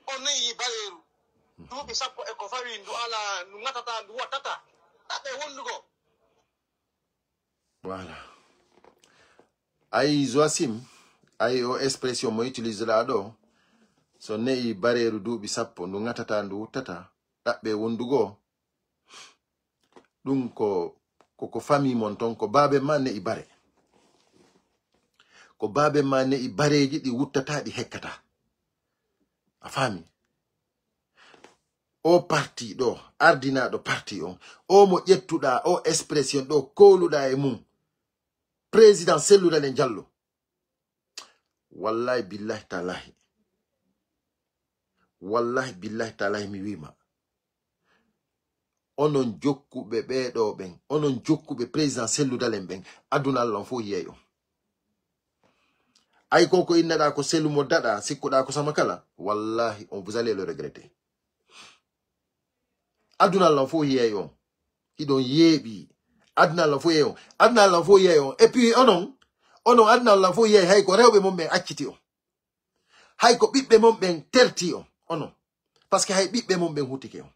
on yi baleru duuɓi sappo e ko fawi ndu ala ndu gatata ndu wattata dabbe wondugo. Voilà. Ay Zoasim ay o expression mo utilise la do so neyi bareru duuɓi sappo ndu gatata ndu wuttata dabbe wondugo ɗum ko famille mon ton ko baabe ma neyi bare ko baabe ma neyi bareji ɗi wuttata ɗi hekkata a faami o parti ɗo ardinaɗo parti on o mo ƴettuɗa o expression ɗo koluɗa e mum président selludalen Diallo wallahi billahi talahi mi wima onon jokkuɓe ɓeɗo ɓen onon jokkuɓe président selludalen ɓen aduna Allah fo yeeyo ay koko innaɗa ko sellu mo daɗa sikkuɗa ko sama kala wallahi on vous allez le regretter aduna Allah fo yeeyo hiɗon yeeɓi aduna Allah fo yeeyo aduna Allah fo yeeyo et puis onon aduna Allah fo yeey hay ko rewɓe mon ɓen acciti on hay ko ɓiɓɓe mon ɓen terti on onon parce que hay ɓiɓɓe mon ɓen hutike on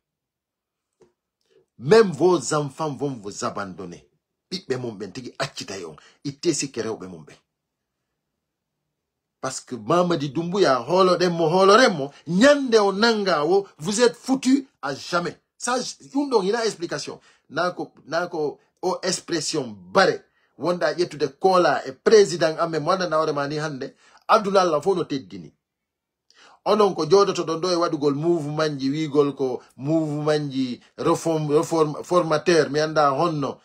même vos enfants vont vous abandonner ɓiɓɓe mon ɓen tigi accitay on itte sikke rewɓe mon ɓen parce que Mamadi Doumbouya holorenmo nyande o nanga o vous êtes foutu à jamais ça yundon ina explication nako o expression bare wonda ƴettude kola e président amen mo anda nawre mani hande aduna Allah fo no teddini onon ko jodoto ɗon ɗo e waɗugol mouvement ji wigol ko mouvement ji reformateur mi anda honno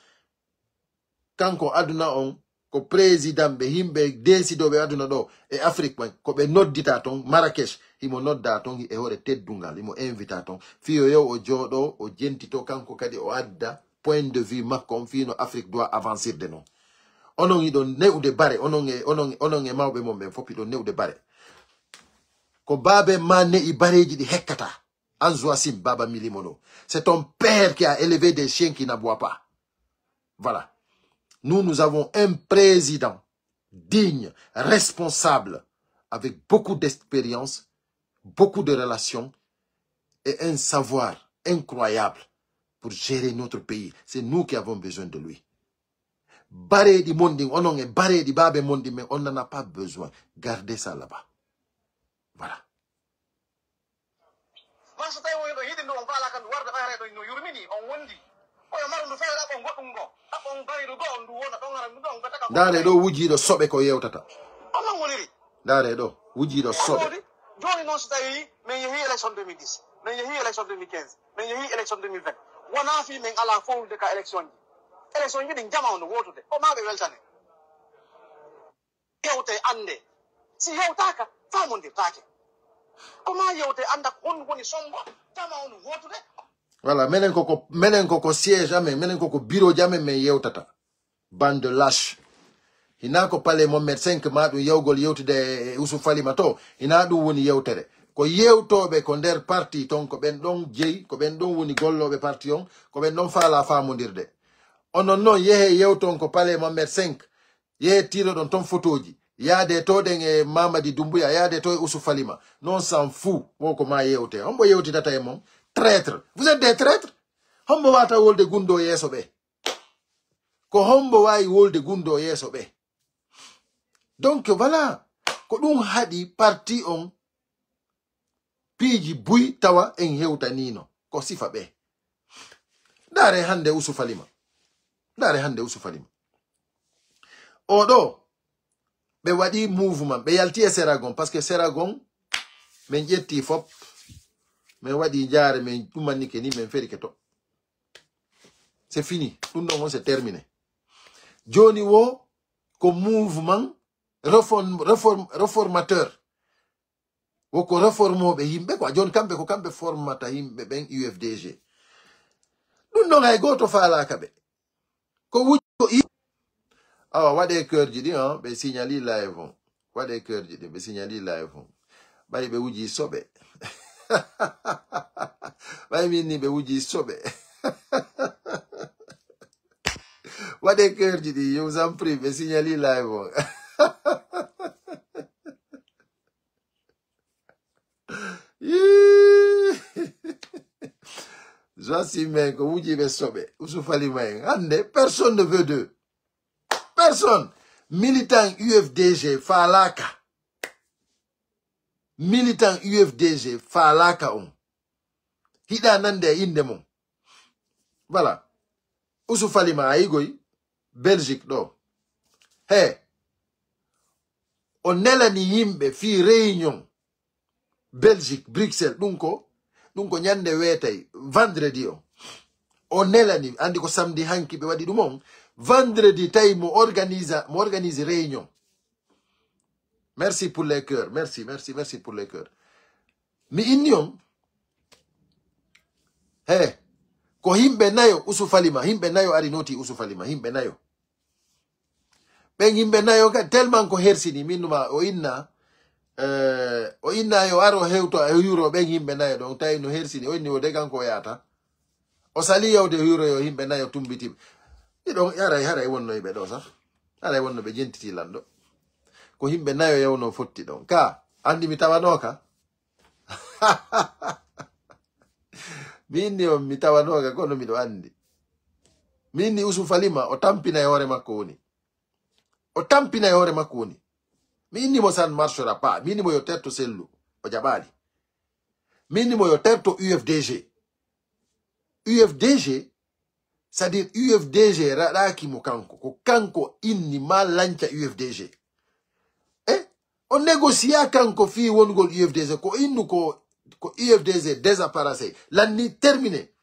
kanko aduna on ko président ɓe himɓe décidoɓe aduna ɗo e Afrique man ko ɓe noddita ton Marrakech himo nodda ton e hoore teddungal himo invita ton fiyo yo o jooɗo o jentito kanko kadi o adda point de vue makko on fino Afrique doit avancer de non onon iɗon newde bare onon e mawɓe mon ɓen fof iɗon newde bare ko baabe ma ne'i bareji ɗi hekkata an Zoasim baba milimono c'est ton père qui a élevé des chiens qui n'aboient pas voilà. Nous avons un président digne, responsable, avec beaucoup d'expérience, beaucoup de relations et un savoir incroyable pour gérer notre pays. C'est nous qui avons besoin de lui. Baré di Monding, on est baré di Babe Monding, mais on n'en a pas besoin. Gardez ça là-bas. Voilà. Dare do wujido sobe ko yewtata dare do wujido sobe joni non so tawi men yehi élection 2010 men yehi élection 2015 men yehi élection 2020 wona fi men ala fowlde ka élection ji ɗin jama on wotude o maɓe weltane yewte ande si yewtaka famodirtake koma yewte anda ko hon woni sombo jama on wotude. Voilà, menen koko siège amen, menen koko bureau jamen men yewtata. Bande de lâche. Hina ko pale mo médecin que ma ɗum yewgol yewtude Ousou Falima to, hina ɗum woni yewtere. Ko yewtoɓe ko nder parti ton ko ɓen ɗon jeeyi, ko ɓen ɗon woni golloɓe parti on, ko ɓen ɗon faala famodirde. Onon noon yehe yewton ko pale mo médecin, yehe tiro ɗon ton photoji. Yaade to ɗen e Mamadi Doumbouya, yaade to e Ousou Falima. Non s'en fout, woko ma yewte. Hombo yewtidata e mom. Traître. Vous êtes des traîtres? Hombo wata wolde gundo yeso be. Ko hombo wayi wolde gundo yeso be. Donc voilà. Ko ɗum haɗi parti on piiji buy tawa en hewtanino. Ko sifa be. Dare hande Ousou Falima. Dare hande Ousou Falima. Oɗo ɓe waɗi mouvement. Ɓe yalti e Seragon. Parce que Seragon men ƴetti fop. Mais wadi jare men tumanike ni men feri keto. C'est fini. Tout non c'est terminé. Johnny wo ko mouvement reformateur. Wo ko reformo be himbe ko John kambe ko kambe formata himbe ben UFDG. Dun non ay goto fala kabe. Ko wujo ah wade cœur jidi hein be signali live. Wade cœur jidi be signali live. Bari be wuji sobe. Why minni be wuji sobe. What a cœur, je dis, je vous en prie, mais signalez live. Joasim, comme vous dites, sobe, personne ne veut d'eux. Personne. Militant UFDG, Falaka. Militant UFDG, Falaka. Hida nande indemon. Voilà. Ousou Falima Aïgoy, Belgique, non. Hey. On est là ni yimbe fi réunion. Belgique, Bruxelles, dunko nyande wetay vendredi o. On est là ni andi ko samedi hanki be wadi dumon. Vendredi tay mo organise réunion. Merci pour les cœurs. Merci pour les cœurs. Mi innion. Hey. Ko himbe nayo usufalima. Himbe nayo arinoti usufalima. Himbe nayo. Ben himbe nayo ka tellement ko hersini minuma o inna yo aro hewto euro ben himbe nayo don tay no hersini o inni o degan ko yata. O sali yawde euro yo himbe nayo tumbiti. Don yara wonno be do sax. Yara wonno be jentiti lando. Ko himbe nayo yawno fotti don ka andi mi tawanoka. Minni o mi tawanoka kono mi do andi. Minni usufalima o tampina e hore makko woni. O tampina e hore makko woni. Minni mo san marchera pas. Minni mo yo terto sellu o jabali. Minni mo yo terto UFDG. UFDG, c'est-à-dire UFDG radaki mo kanko. Ko kanko inni ma lancha UFDG. On négocia kanko fi wongol UFDG ko innu ko UFDG désapparaissé. L'année terminée.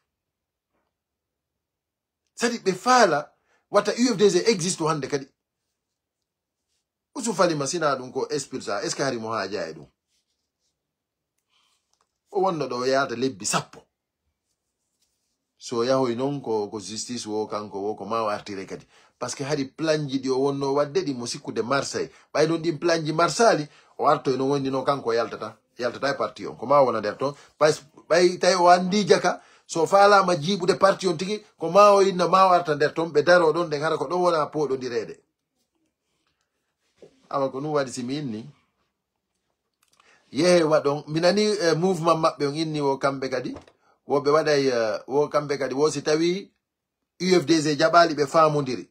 C'est-à-dire be fala wata UFDG existe hande kadi. Usu fali masina dun ko expulsa est-ce que hari mo haja e dum. O wonno do yaata lebbi sappo. So yahoy non ko justice wo kanko wo ko ma wartire kadi. Parce que hari planji di o wonno wadde di musiku de Marseille. Bay don di planji Marsali o warto no wondi no kanko yaltata e parti on. Ko ma wona der ton. Bay tay o andi jaka so fala ma jibu de parti on tigi ko ma o inna ma warta der ton be daro don de ngara ko do wona podo direde. Awa ko nu wadi siminni. Ye wadon minani mouvement mabbe on inni o kambe kadi. Wo be waday wo kambe kadi wo si tawi UFDG jabali be famondiri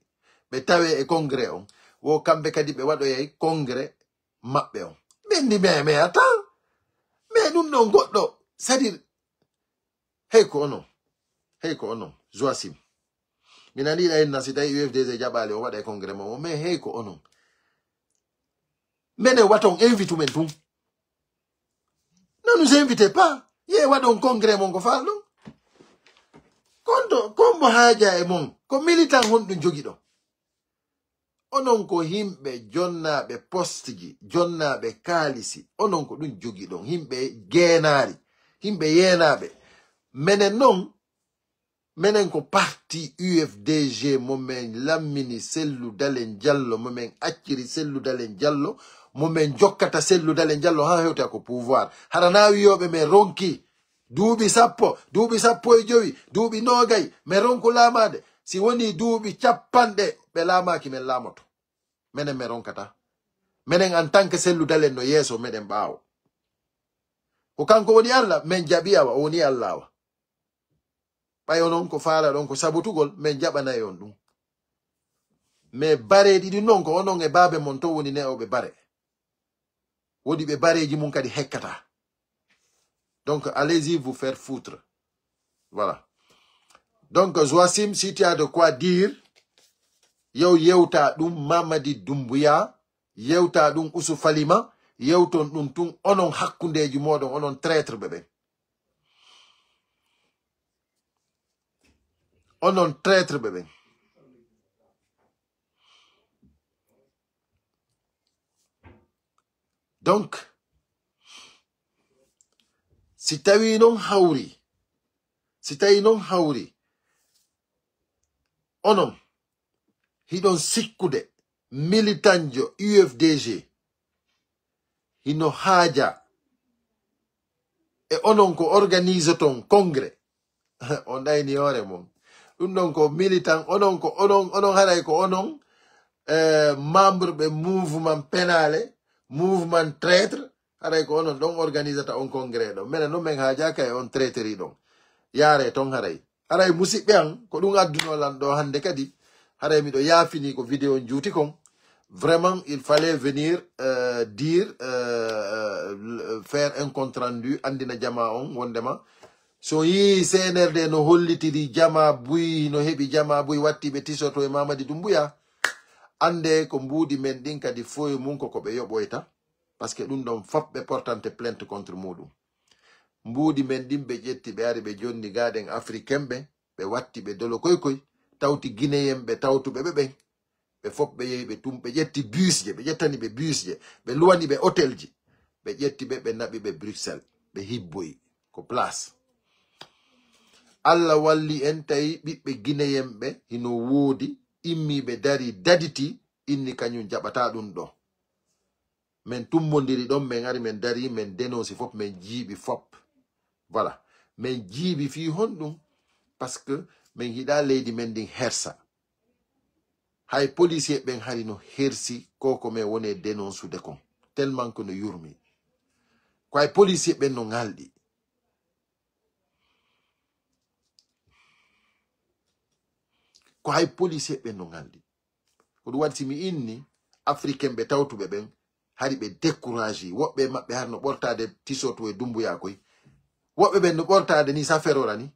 be tawe e congrès on wo kambe kadi be wado yai congrès mabbe on bendi me ata me dum non goddo c'est-à-dire hey ko ono Joasim minani la en si tawi UFDG jabali o wada e congrès mo me hey ko ono mene waton invitument tum ne nous invitez pas. Ye wadon congrès mon go fallo. Kondo kombo haja e mon ko militant hondu jogido. Onon ko himbe jonna be postiji, jonna be kalisi. Onon ko dun jogido himbe genari, himbe yenabe. Menen ko parti UFDG momen lamini sellu dalen jallo momen acciri sellu dalen jallo momen jokkata sellu dalen jallo ha hewta ko pouvoir harana wiyobe me ronki duubi sappo e jowi duubi nogay me ronku lamade si woni duubi cappande be lamaki men lamoto menen me ronkata menen en tant que sellu dalen no yeso meden baawo ko kanko woni Allah men jabiyawa woni Allah wa bayo non ko faala don ko sabutugol men jabana yon dum me bare di non ko onon e babe mon to woni ne o be bare wodi be bareji mun kadi hekkata. Donc allez-y vous faire foutre. Voilà. Donc Joasim, si tu as de quoi dire, yow yewta dum Mamadi Doumbouya, yewta dum Ousou Falima, yewton dum tun onon hakkundeji modon onon traître bébé. Onon traître bébé. Donc, si tawi non hawri, onon, hidon sikkude, militanjo UFDG, hino haja, e onon ko organise ton congrès on ɗayni hoore mon ɗum ɗon ko militant onon haray ko onon membre ɓe mouvement pénale mouvement traître haray ko onon ɗon organisata on congrès ɗon minen ɗon min haajaka e on traîteri ɗon yaare ton haray musidɓe an ko ɗum addunolan ɗo hande kadi haray miɗo yaafini ko vidéo juuti kon vraiment il fallait venir faire un compte rendu andina jama on wondema so yi CNRD no hollitiri jama buy no heɓi jama buy wattiɓe tisoto e Mamadi Doumbouya ande ko mbuudi men ɗin kadi foye mum ko ɓe yoɓoyta par ce que ɗum ɗon fop ɓe portante plainte contre muɗum mbuudi men ɗin ɓe ƴetti ɓe ari ɓe jonni gaɗen africain ɓe watti ɓe dolo koykoy tawti guinéen ɓe tawtuɓe ɓen ɓe fop ɓe yehi ɓe tum ɓe ƴetti busje ɓe ƴettani ɓe busje ɓe luwani ɓe hôtel ji ɓe ƴetti ɓe naɓi ɓe Bruxelles ɓe hibboyi ko place Allah walli en tawi ɓiɓɓe guinéen ɓe hino woodi immiɓe dari daditi inni kañum jaɓata ɗum ɗo min tummodiri ɗon min ari min dari min dénonci fop min jiiɓi fop voilà min jiiɓi fi honɗum par ce que min hiɗa leydi men ndin hersa hay policier ɓen hari no hersi koko min woni dénoncude kon tellement que no yurmi ko hay policier ɓen no ngalɗi ko hay policier ɓen no ngalɗi ko ɗum waɗi simi inni africain ɓe tawtuɓe ɓen hari ɓe découragé woɓɓe maɓɓe har no ɓortade tisoto e Doumbouya koy woɓɓe ɓen no ɓortade ni sa ferora ni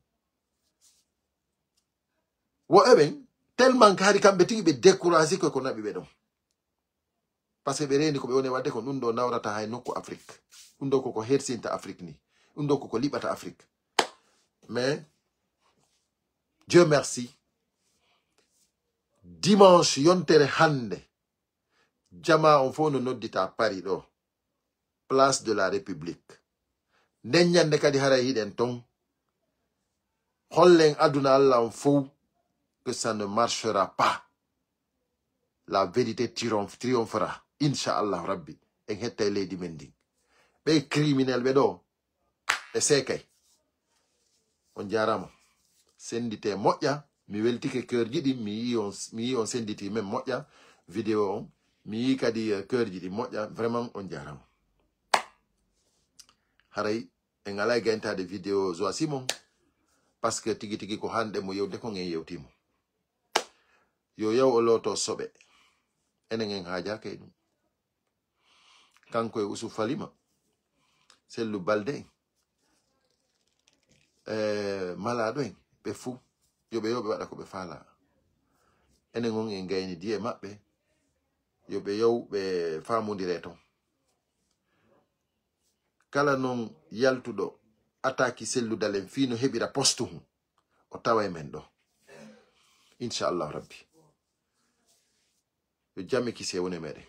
woɓɓe ɓen tellement que hari kamɓe tigi ɓe découragé koy ko naɓi ɓe ɗon par ce que ɓe reni ko ɓe woni wadde ko ɗum ɗo nawrata hay nokku Afrique ɗum ɗo koko hersinta Afrique ni ɗum ɗo koko liɓata Afrique mais Dieu merci dimanche yontere hande jama on fo no noddita Paris ɗo place de la République nden ñande kadi haray hiɗen ton hollen aduna Allah on fo que ça ne marchera pas la vérité triomphera inchallah rabbi en hetta leydi men ndin ɓe criminel ɓe ɗo ɓe sekay on jarama sendite moƴƴa mi weltike cœur ji ɗi mi yi on senditi même moƴƴa vidéo on mi yi kadi cœur ji ɗi moƴƴa vraiment on jarama haray en ala gayntade vidéo Zoa Simon parce que tigi tigi ko hande mo yewde ko en yewtimo yo yaw o loto soɓe enen en haaja kay ɗum kanko e Ousou Falima Sellou Balde malaɗo en ɓe fuu yoɓe yoɓe waɗa ko ɓe faala enen on en gayni diye maɓɓe yoɓe yaw ɓe famodire ton kala non yaltuɗo attaque selludalen fi no heɓira poste hum o tawa men ɗo inchallah rabbi yo jamme kise woni meɗen